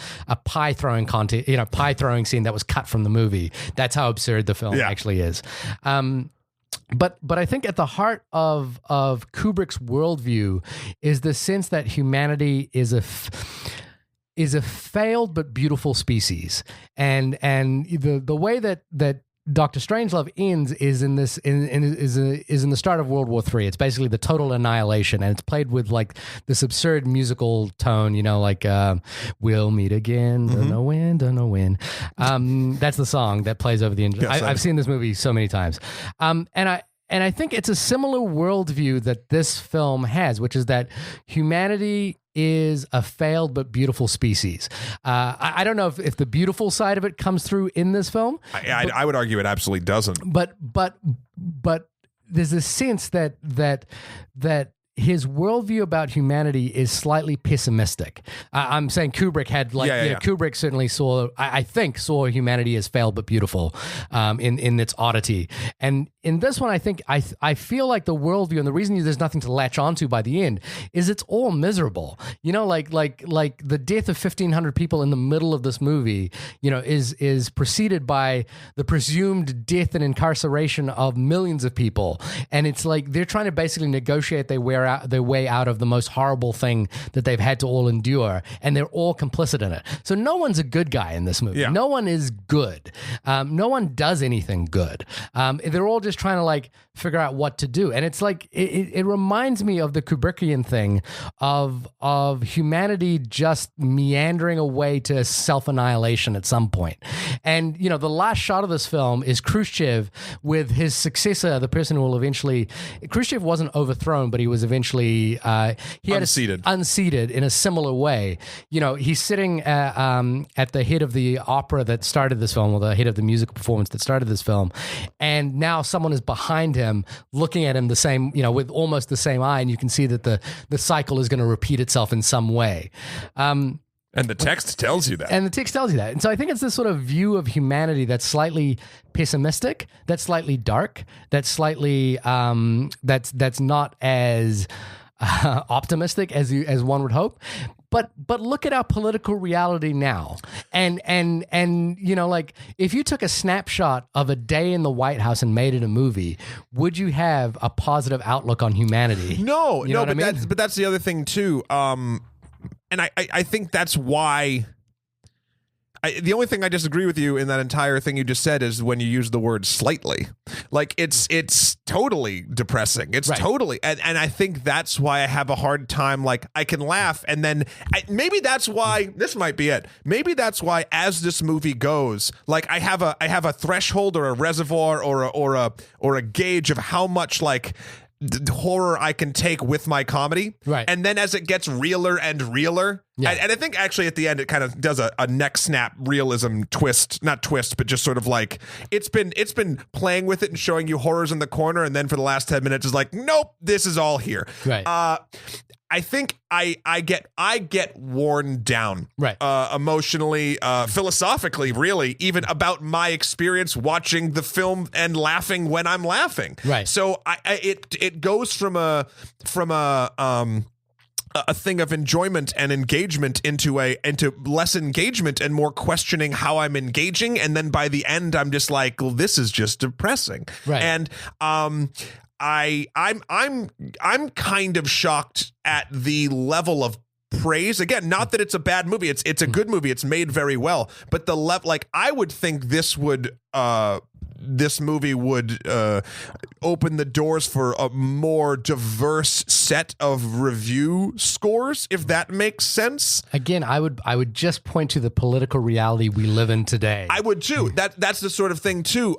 pie throwing pie throwing scene that was cut from the movie. That's how absurd the film actually is. But I think at the heart of Kubrick's worldview is the sense that humanity is a failed but beautiful species, and the way that Dr. Strangelove ends is in the start of World War III. It's basically the total annihilation, and it's played with like this absurd musical tone, "We'll meet again, don't know when, don't know when." That's the song that plays over the engine. Yes, I've seen this movie so many times, and I think it's a similar worldview that this film has, which is that humanity is a failed but beautiful species. I don't know if the beautiful side of it comes through in this film. I would argue it absolutely doesn't. But there's a sense that his worldview about humanity is slightly pessimistic. I'm saying Kubrick had Kubrick certainly saw humanity as failed but beautiful in its oddity. And in this one, I think I feel like the worldview, and the reason there's nothing to latch onto by the end, is it's all miserable. Like the death of 1,500 people in the middle of this movie, is preceded by the presumed death and incarceration of millions of people. And it's like they're trying to basically negotiate their way out of the most horrible thing that they've had to all endure, and they're all complicit in it. So no one's a good guy in this movie. No one is good. No one does anything good. They're all just trying to figure out what to do. And it's like it reminds me of the Kubrickian thing of humanity just meandering away to self-annihilation at some point. And the last shot of this film is Khrushchev with his successor, the person who will eventually, Khrushchev wasn't overthrown, but he was eventually unseated in a similar way. He's sitting at the head of the opera that started this film, or the head of the musical performance that started this film, and now someone is behind him looking at him the same, with almost the same eye, and you can see that the cycle is going to repeat itself in some way. And the text tells you that. And so I think it's this sort of view of humanity that's slightly pessimistic, that's slightly dark, that's slightly that's not as optimistic as one would hope. But look at our political reality now, and if you took a snapshot of a day in the White House and made it a movie, would you have a positive outlook on humanity? No, but that's the other thing too. And I think that's why. The only thing I disagree with you in that entire thing you just said is when you use the word slightly. Like, it's totally depressing. It's totally, and I think that's why I have a hard time. Like, I can laugh, and then maybe that's why this might be it. Maybe that's why as this movie goes, like I have a threshold or a reservoir or a gauge of how much horror I can take with my comedy, right? And then as it gets realer and realer, and I think actually at the end it kind of does a neck snap realism twist, not twist, but just sort of like it's been playing with it and showing you horrors in the corner, and then for the last 10 minutes is like, nope, this is all here, right? I think I get worn down, right? Emotionally, philosophically, really, even about my experience watching the film and laughing when I'm laughing, right? So it goes from a thing of enjoyment and engagement into less engagement and more questioning how I'm engaging, and then by the end I'm just like, well, this is just depressing, right? And I'm kind of shocked at the level of praise. Again, not that it's a bad movie. It's a good movie. It's made very well. But the I would think this movie would open the doors for a more diverse set of review scores, if that makes sense. Again, I would just point to the political reality we live in today. I would too. That's the sort of thing too.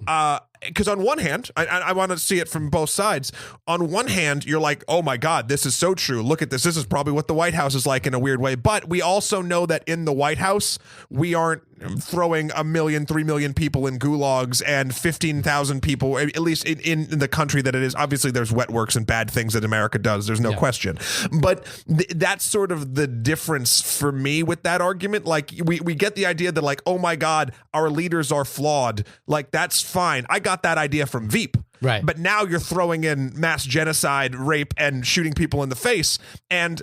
because on one hand, I want to see it from both sides. On one hand, you're like, oh my God, this is so true. Look at this. This is probably what the White House is like in a weird way. But we also know that in the White House, we aren't throwing 1 million, 3 million people in gulags and 15,000 people, at least in the country that it is. Obviously, there's wet works and bad things that America does. There's no question. But that's sort of the difference for me with that argument. Like, we get the idea that, like, oh my God, our leaders are flawed. Like, that's fine. I got that idea from Veep. Right. But now you're throwing in mass genocide, rape, and shooting people in the face. And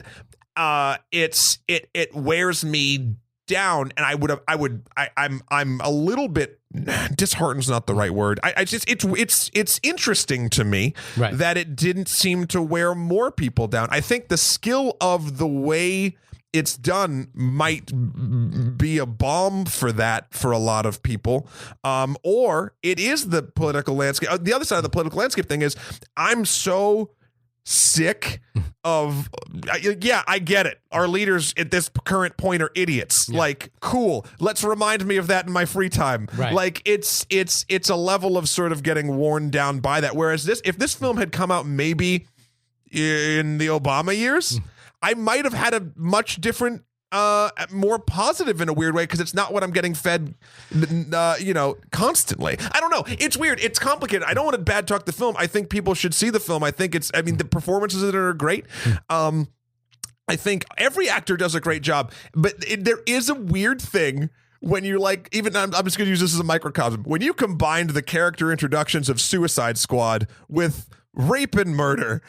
it wears me down, and I'm a little bit disheartened's not the right word. I just it's interesting to me that it didn't seem to wear more people down. I think the skill of the way it's done might be a balm for that for a lot of people, or it is the political landscape. The other side of the political landscape thing is I'm so sick of I get it. Our leaders at this current point are idiots. Like, cool. Let's remind me of that in my free time. Like, it's a level of sort of getting worn down by that. Whereas if this film had come out maybe in the Obama years, I might have had a much different more positive in a weird way, because it's not what I'm getting fed, constantly. I don't know. It's weird. It's complicated. I don't want to bad talk the film. I think people should see the film. I think the performances in it are great. I think every actor does a great job, but there is a weird thing when you like, even I'm just going to use this as a microcosm. When you combined the character introductions of Suicide Squad with rape and murder,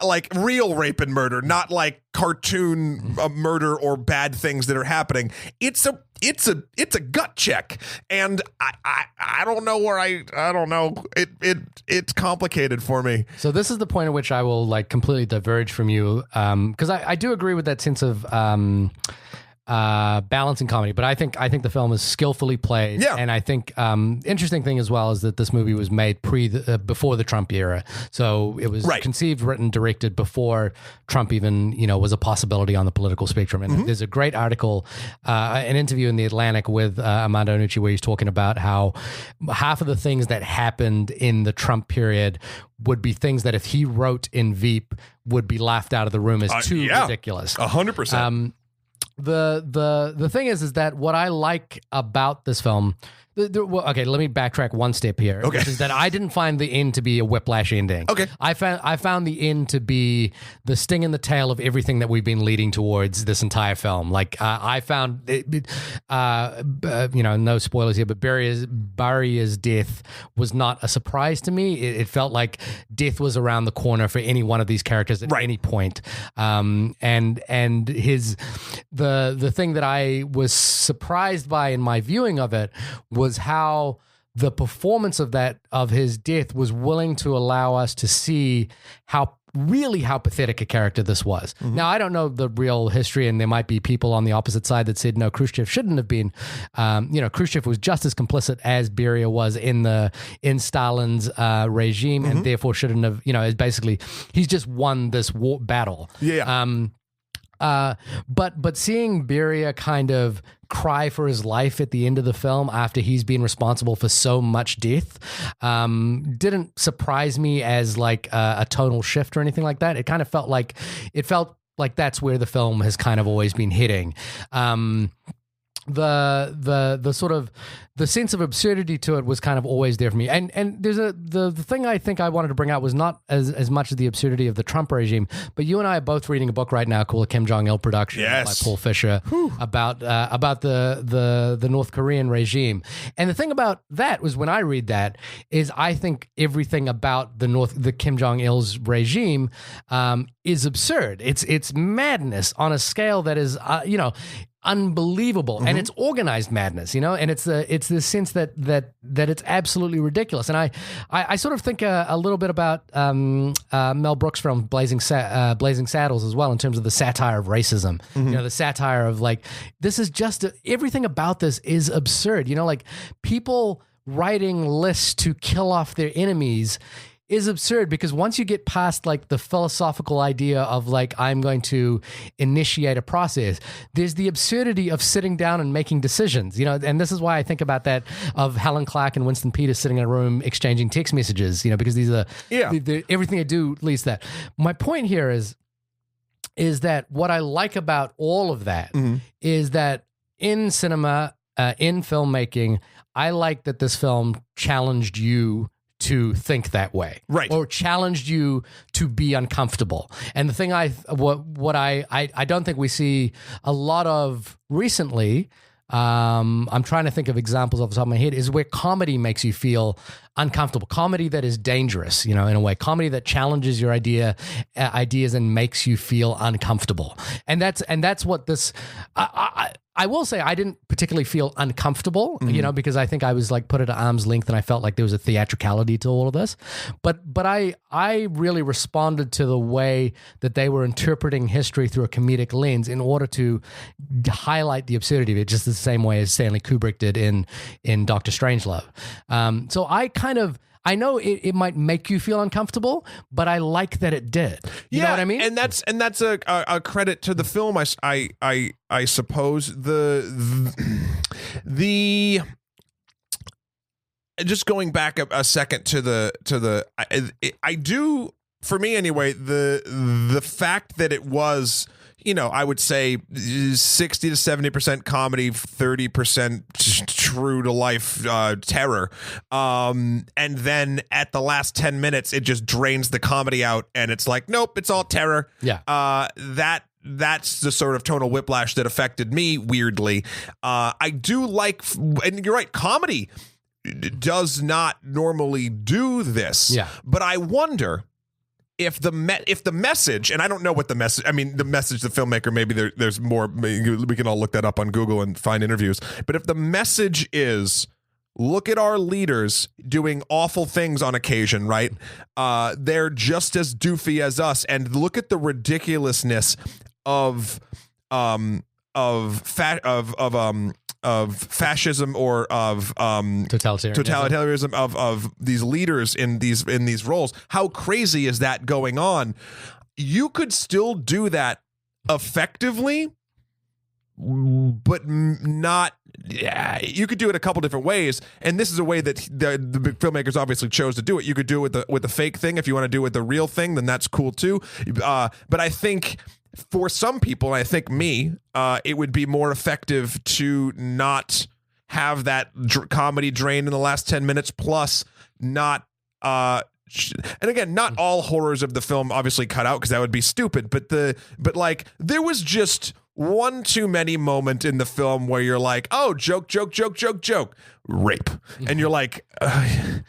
like real rape and murder, not like cartoon murder or bad things that are happening. It's a gut check, and I don't know where I don't know. It's complicated for me. So this is the point at which I will like completely diverge from you, because I do agree with that sense of balancing comedy, but I think the film is skillfully played, and I think interesting thing as well is that this movie was made before the Trump era, so it was conceived, written, directed before Trump even was a possibility on the political spectrum. And there's a great article, an interview in the Atlantic with Armando Iannucci, where he's talking about how half of the things that happened in the Trump period would be things that if he wrote in Veep would be laughed out of the room as too ridiculous. 100%. The thing is that what I like about this film, okay, let me backtrack one step here, which is that I didn't find the end to be a whiplash ending. I found the end to be the sting in the tail of everything that we've been leading towards this entire film. Like I found, no spoilers here, but Barria's death was not a surprise to me. It felt like death was around the corner for any one of these characters at any point. And the thing that I was surprised by in my viewing of it was how the performance of his death was willing to allow us to see how pathetic a character this was. Now, I don't know the real history, and there might be people on the opposite side that said, no, Khrushchev shouldn't have been, Khrushchev was just as complicit as Beria was in Stalin's regime, and therefore shouldn't have, basically, he's just won this war battle. But seeing Beria kind of cry for his life at the end of the film after he's been responsible for so much death didn't surprise me as like a tonal shift or anything like that. It kind of felt like that's where the film has kind of always been hitting. The sort of the sense of absurdity to it was kind of always there for me. And there's the thing I think I wanted to bring out was not as much as the absurdity of the Trump regime, but you and I are both reading a book right now called Kim Jong-il Production by Paul Fisher about the North Korean regime. And the thing about that was, when I read that, is I think everything about the Kim Jong-il's regime is absurd. It's madness on a scale that is unbelievable, and it's organized madness, and it's the sense that it's absolutely ridiculous. And I sort of think a little bit about Mel Brooks' film Blazing Saddles as well, in terms of the satire of racism. The satire of like, this is just everything about this is absurd. Like people writing lists to kill off their enemies is absurd because once you get past like the philosophical idea of like I'm going to initiate a process, there's the absurdity of sitting down and making decisions, and this is why I think about that of Helen Clark and Winston Peters sitting in a room exchanging text messages, because these are everything they do leads to that. My point here is that what I like about all of that is that in cinema, in filmmaking, I like that this film challenged you to think that way, right? Or challenged you to be uncomfortable. And the thing I don't think we see a lot of recently. I'm trying to think of examples off the top of my head, is where comedy makes you feel uncomfortable. Comedy that is dangerous, in a way. Comedy that challenges your ideas and makes you feel uncomfortable. And that's what this. I will say I didn't particularly feel uncomfortable, because I think I was like put at arm's length and I felt like there was a theatricality to all of this. But I really responded to the way that they were interpreting history through a comedic lens in order to highlight the absurdity of it, just the same way as Stanley Kubrick did in Dr. Strangelove. So I know it might make you feel uncomfortable, but I like that it did. You know what I mean? And that's a credit to the film. I suppose the just going back a second to the I do, for me anyway, the fact that it was, I would say 60 to 70% comedy, 30% true to life terror. And then at the last 10 minutes, it just drains the comedy out and it's like, nope, it's all terror. Yeah. That's the sort of tonal whiplash that affected me weirdly. I do like, and you're right, comedy does not normally do this. Yeah. But I wonder if the message, and I don't know what the message, the message, the filmmaker, maybe there's more, we can all look that up on Google and find interviews, but if the message is, look at our leaders doing awful things on occasion, right? They're just as doofy as us, and look at the ridiculousness of fascism or of totalitarianism of these leaders in these roles. How crazy is that going on? You could still do that effectively, but not. Yeah, you could do it a couple different ways, and this is a way that the big filmmakers obviously chose to do it. You could do it with the fake thing. If you want to do it with the real thing, then that's cool too. But I think, for some people, I think me, it would be more effective to not have that comedy drain in the last 10 minutes, plus not, and again, not all horrors of the film obviously cut out because that would be stupid, but there was just one too many moment in the film where you're like, oh, joke, rape. And you're like,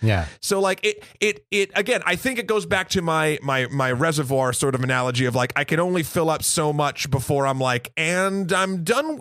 yeah. So like it again, I think it goes back to my reservoir sort of analogy of like, I can only fill up so much before I'm like, and I'm done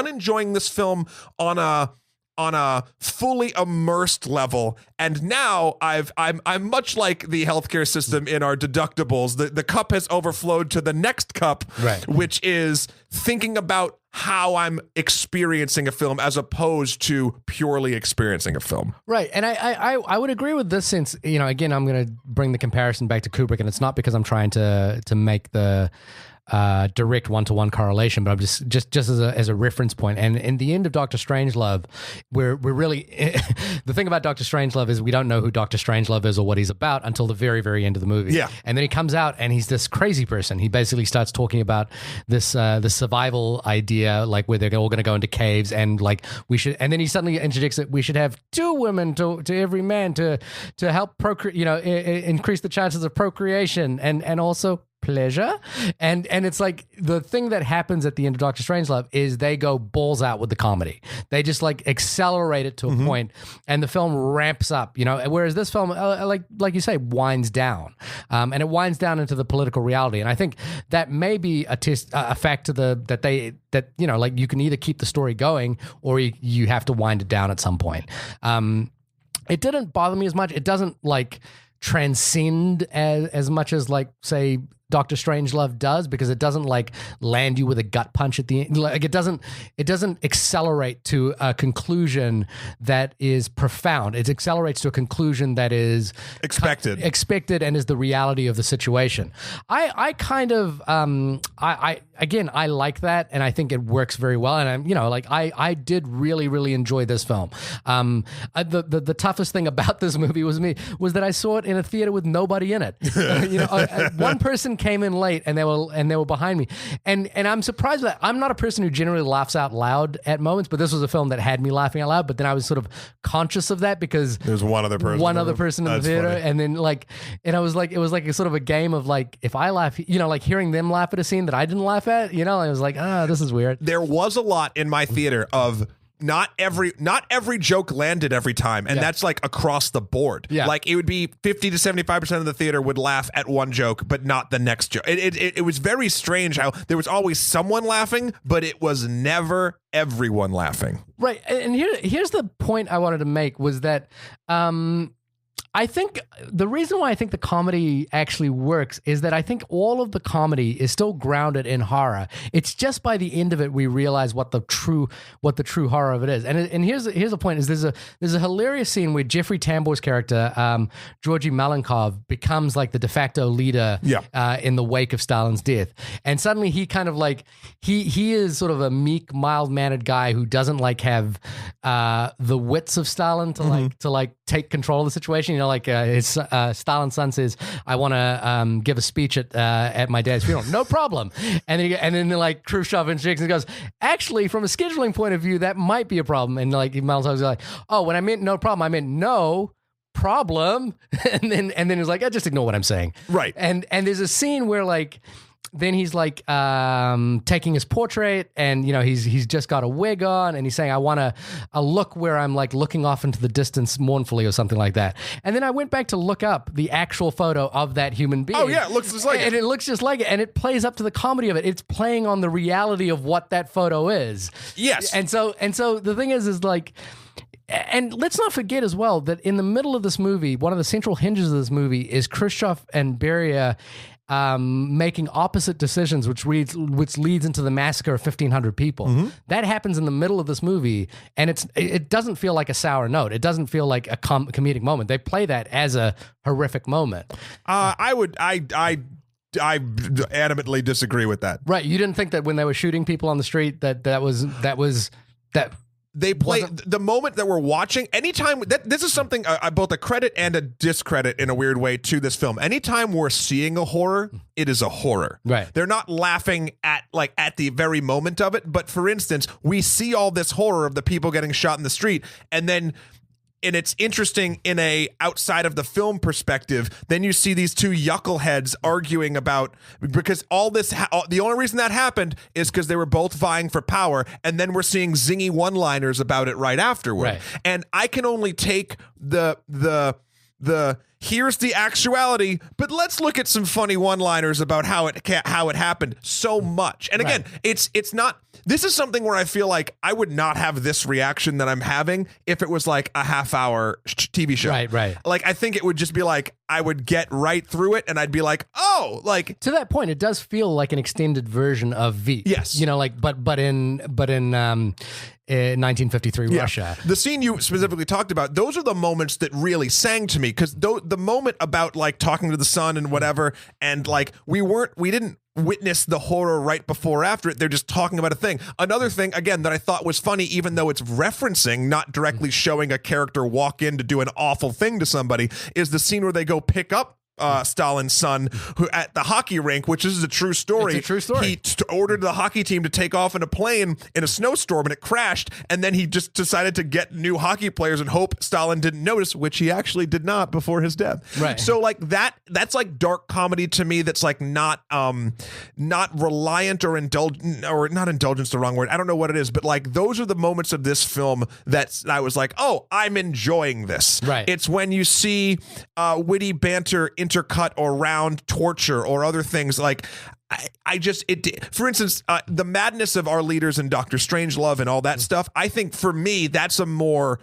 enjoying this film on a fully immersed level. And now I'm much like the healthcare system in our deductibles. The cup has overflowed to the next cup, right, which is thinking about how I'm experiencing a film as opposed to purely experiencing a film. Right. And I would agree with this, since, again, I'm going to bring the comparison back to Kubrick, and it's not because I'm trying to make the direct one-to-one correlation, but I'm just as a reference point. And in the end of Dr. Strangelove, we're really the thing about Dr. Strangelove is we don't know who Dr. Strangelove is or what he's about until the very, very end of the movie. Yeah. And then he comes out and he's this crazy person. He basically starts talking about this the survival idea, like where they're all going to go into caves, and like we should, and then he suddenly interjects that we should have 2 women to every man to help procreate, increase the chances of procreation and also pleasure. And it's like the thing that happens at the end of Doctor Strangelove is they go balls out with the comedy. They just like accelerate it to a point, and the film ramps up, whereas this film, like you say, winds down, and it winds down into the political reality. And I think that may be a fact to that you can either keep the story going or you have to wind it down at some point. It didn't bother me as much. It doesn't like transcend as much as, like, say, Dr. Strangelove does, because it doesn't like land you with a gut punch at the end. Like it doesn't accelerate to a conclusion that is profound. It accelerates to a conclusion that is expected and is the reality of the situation. I kind of I like that, and I think it works very well. And I'm, I did really enjoy this film. The toughest thing about this movie was that I saw it in a theater with nobody in it. One person came in late, and they were behind me, and I'm surprised that I'm not a person who generally laughs out loud at moments, but this was a film that had me laughing out loud. But then I was sort of conscious of that because there's one other person in the theater, funny. and then it was like a sort of a game of like, if I laugh, hearing them laugh at a scene that I didn't laugh at, I was like, this is weird. There was a lot in my theater of not every joke landed every time, and that's like across the board. Yeah. Like it would be 50 to 75% of the theater would laugh at one joke, but not the next joke. It was very strange how there was always someone laughing, but it was never everyone laughing. Right, and here's the point I wanted to make was that. I think the reason why I think the comedy actually works is that I think all of the comedy is still grounded in horror. It's just by the end of it we realize what the true horror of it is. And here's a point: is there's a hilarious scene where Jeffrey Tambor's character Georgy Malenkov becomes like the de facto leader in the wake of Stalin's death, and suddenly he kind of like he is sort of a meek, mild-mannered guy who doesn't like have the wits of Stalin to take control of the situation. His Stalin's son says, "I want to give a speech at my dad's funeral." No problem. And then like Khrushchev interjects and goes, "Actually, from a scheduling point of view, that might be a problem." And like Malenkov's like, "Oh, when I meant no problem, I meant no problem." and then he's like, "Just ignore what I'm saying." Right. And there's a scene where like. Then he's like taking his portrait, and he's just got a wig on, and he's saying, "I want a look where I'm like looking off into the distance mournfully," or something like that. And then I went back to look up the actual photo of that human being. Oh yeah, it looks just like it. And it looks just like it, and it plays up to the comedy of it. It's playing on the reality of what that photo is. Yes. And so the thing is like. And let's not forget as well that in the middle of this movie, one of the central hinges of this movie is Khrushchev and Beria making opposite decisions, which leads into the massacre of 1,500 people. Mm-hmm. That happens in the middle of this movie, and it doesn't feel like a sour note. It doesn't feel like a comedic moment. They play that as a horrific moment. I adamantly disagree with that. Right? You didn't think that when they were shooting people on the street that was. They play the moment that we're watching. Anytime this is something both a credit and a discredit in a weird way to this film. Anytime we're seeing a horror, it is a horror. Right. They're not laughing at the very moment of it. But for instance, we see all this horror of the people getting shot in the street, and it's interesting in a outside of the film perspective. Then you see these two yuckleheads arguing about, because all this, the only reason that happened is because they were both vying for power. And then we're seeing zingy one-liners about it right afterward. Right. And I can only take the here's the actuality, but let's look at some funny one-liners about how it happened so much. And again, it's not. This is something where I feel like I would not have this reaction that I'm having if it was like a half-hour TV show. Right. Like I think it would just be like I would get right through it, and I'd be like, oh, like to that point, it does feel like an extended version of V. Yes, but in 1953 Russia. The scene you specifically talked about, those are the moments that really sang to me, because the moment about like talking to the son and whatever, and like we didn't witness the horror right before or after it. They're just talking about a thing. Another thing, again, that I thought was funny, even though it's referencing, not directly showing a character walk in to do an awful thing to somebody, is the scene where they go pick up Stalin's son, who at the hockey rink, which is a true story. It's a true story. He ordered the hockey team to take off in a plane in a snowstorm, and it crashed. And then he just decided to get new hockey players and hope Stalin didn't notice, which he actually did not before his death. Right. So like that's like dark comedy to me. That's like not reliant or indulgent, or not indulgence, the wrong word. I don't know what it is, but like those are the moments of this film that I was like, oh, I'm enjoying this. Right. It's when you see witty banter intercut around torture or other things. Like for instance, the madness of our leaders and Dr. Strangelove and all that stuff, I think for me that's a more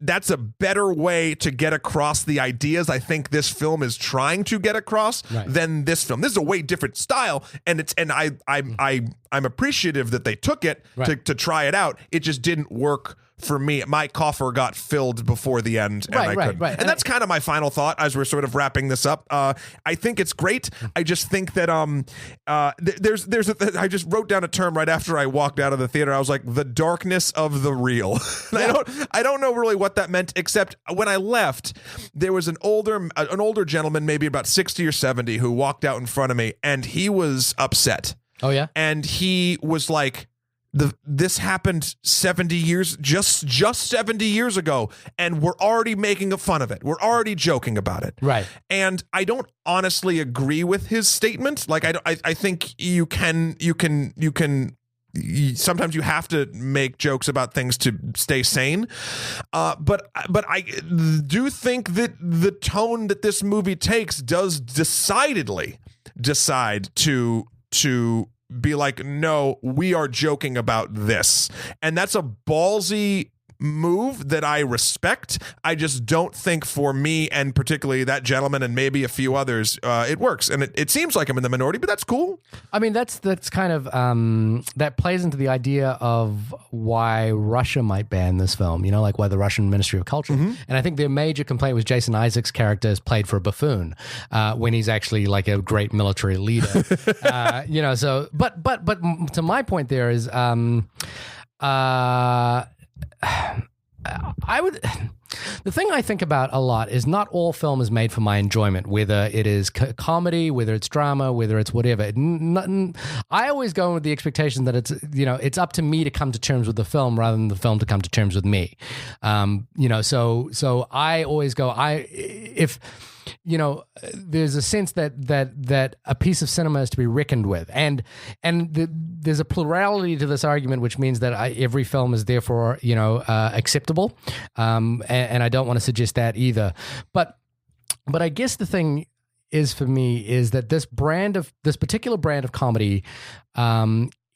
that's a better way to get across the ideas I think this film is trying to get across than this film. This is a way different style, and I'm appreciative that they took it to try it out. It just didn't work for me. My coffer got filled before the end, and I couldn't. And that's kind of my final thought as we're sort of wrapping this up. I think it's great. I just think that I just wrote down a term right after I walked out of the theater. I was like, the darkness of the real. I don't know really what that meant, except when I left, there was an older gentleman, maybe about 60 or 70, who walked out in front of me, and he was upset. Oh yeah, and he was like, this happened 70 years, just 70 years ago, and we're already making fun of it. We're already joking about it. Right. And I don't honestly agree with his statement. Like, I think you can sometimes you have to make jokes about things to stay sane. But I do think that the tone that this movie takes does decidedly decide to be like, no, we are joking about this. And that's a ballsy move that I respect. I just don't think for me, and particularly that gentleman and maybe a few others, it works. And it seems like I'm in the minority, but that's cool. I mean, that's kind of that plays into the idea of why Russia might ban this film, like why the Russian Ministry of Culture. And I think their major complaint was Jason Isaacs' character is played for a buffoon when he's actually like a great military leader. So but to my point there is the thing I think about a lot is not all film is made for my enjoyment, whether it is comedy, whether it's drama, whether it's whatever. I always go in with the expectation that it's up to me to come to terms with the film rather than the film to come to terms with me. So I always go, if there's a sense that a piece of cinema is to be reckoned with, and there's a plurality to this argument, which means that every film is therefore acceptable, and I don't want to suggest that either. But I guess the thing is for me is that this particular brand of comedy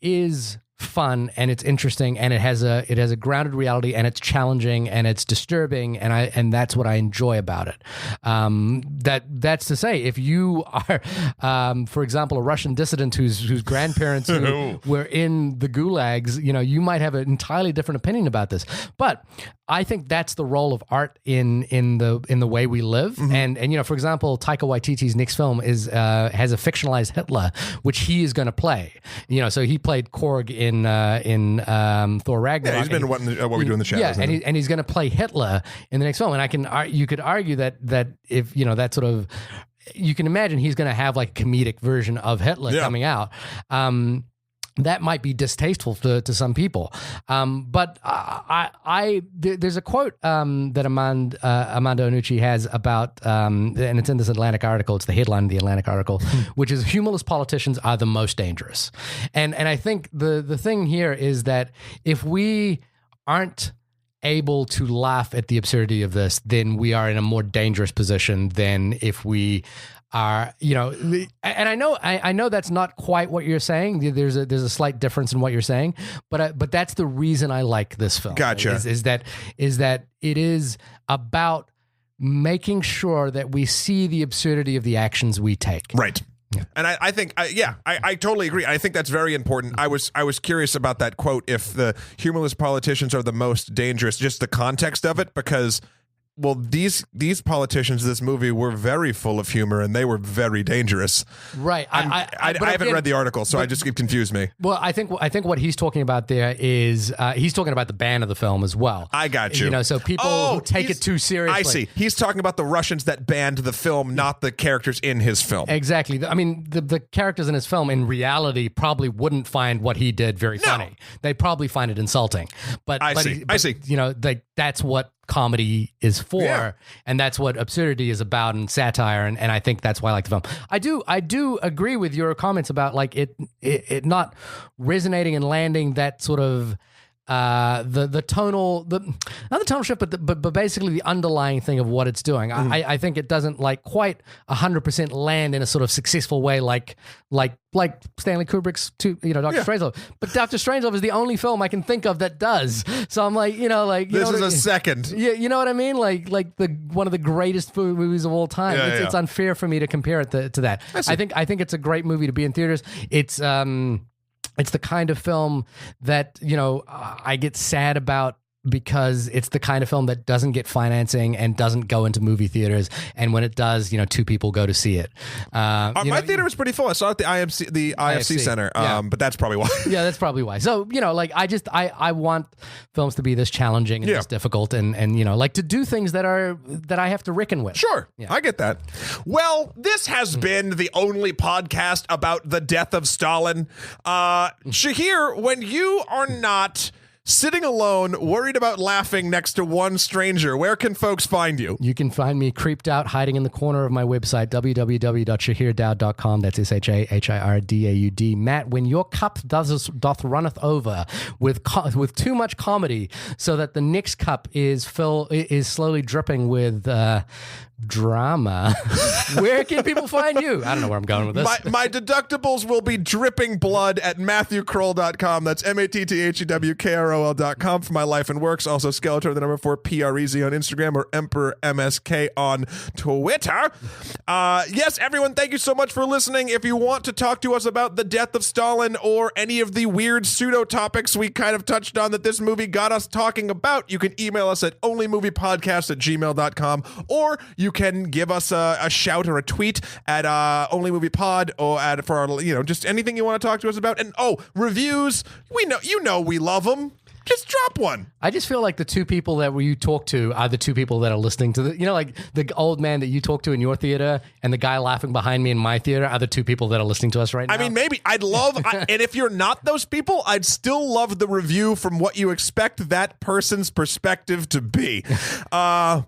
is fun, and it's interesting, and it has a grounded reality, and it's challenging, and it's disturbing, and that's what I enjoy about it. That's to say, if you are, for example, a Russian dissident whose grandparents were in the gulags, you might have an entirely different opinion about this. But I think that's the role of art in the way we live. And for example, Taika Waititi's next film has a fictionalized Hitler, which he is going to play. So he played Korg in Thor Ragnarok. Yeah, he's been what we do in the shadows. Yeah, and he's going to play Hitler in the next film. And you could argue that if that sort of, you can imagine he's going to have like a comedic version of Hitler coming out. That might be distasteful to some people, but there's a quote that Armando Iannucci has about, and it's in this Atlantic article. It's the headline of the Atlantic article, which is "Humorless politicians are the most dangerous." And I think the thing here is that if we aren't able to laugh at the absurdity of this, then we are in a more dangerous position than if we are, and I know that's not quite what you're saying. There's a slight difference in what you're saying, but that's the reason I like this film. Gotcha. Is that it is about making sure that we see the absurdity of the actions we take. Right. Yeah. And I think, I totally agree. I think that's very important. I was curious about that quote, if the humorless politicians are the most dangerous, just the context of it, because, well, these politicians in this movie were very full of humor, and they were very dangerous. Right. I haven't read the article, so it confused me. Well, I think what he's talking about there is he's talking about the ban of the film as well. I got you. So people who take it too seriously. I see. He's talking about the Russians that banned the film, not the characters in his film. Exactly. I mean, the characters in his film, in reality, probably wouldn't find what he did very funny. They'd probably find it insulting. But I see. That's what comedy is for, and that's what absurdity is about, and satire, and I think that's why I like the film. I do agree with your comments about like it not resonating and landing that sort of the tonal, not the tonal shift, but basically the underlying thing of what it's doing. I think it doesn't like quite 100% land in a sort of successful way like Stanley Kubrick's Dr. Strangelove. But Dr. Strangelove is the only film I can think of that does. So I'm like, this is a second. Yeah, you know what I mean? Like one of the greatest movies of all time. It's unfair for me to compare it to that. I think it's a great movie to be in theaters. It's the kind of film that, I get sad about because it's the kind of film that doesn't get financing and doesn't go into movie theaters. And when it does, 2 people go to see it. My theater was pretty full. I saw it at the IFC Center, but that's probably why. Yeah, that's probably why. So, I want films to be this challenging and this difficult and to do things that I have to reckon with. Sure. Yeah. I get that. Well, this has been the only podcast about the death of Stalin. Shahir, when you are not sitting alone, worried about laughing next to one stranger, where can folks find you? You can find me creeped out, hiding in the corner of my website, www.shahirdaud.com. That's SHAHIRDAUD. Matt, when your cup doth runneth over with too much comedy, so that the next cup is slowly dripping with drama, where can people find you? I don't know where I'm going with this. My deductibles will be dripping blood at MatthewKroll.com. That's MatthewKroll.com for my life and works. Also Skeletor, the number 4, PREZ on Instagram, or Emperor MSK on Twitter. Yes, everyone, thank you so much for listening. If you want to talk to us about the death of Stalin or any of the weird pseudo topics we kind of touched on that this movie got us talking about, you can email us at onlymoviepodcast@gmail.com, or you can give us a shout or a tweet at onlymoviepod, or for our, just anything you want to talk to us about. And reviews, we love them. Just drop one. I just feel like the 2 people that you talk to are the 2 people that are listening to like the old man that you talk to in your theater and the guy laughing behind me in my theater are the 2 people that are listening to us right now. I mean, maybe I'd love, and if you're not those people, I'd still love the review from what you expect that person's perspective to be. Well,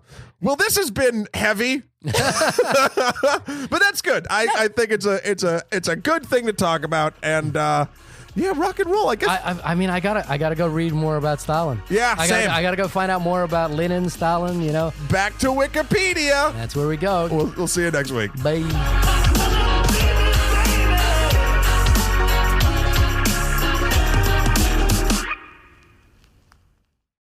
this has been heavy, but that's good. I think it's a good thing to talk about, and rock and roll. I guess. I mean, I gotta go read more about Stalin. Yeah, same. I gotta go find out more about Lenin, Stalin. Back to Wikipedia. That's where we go. We'll see you next week. Bye.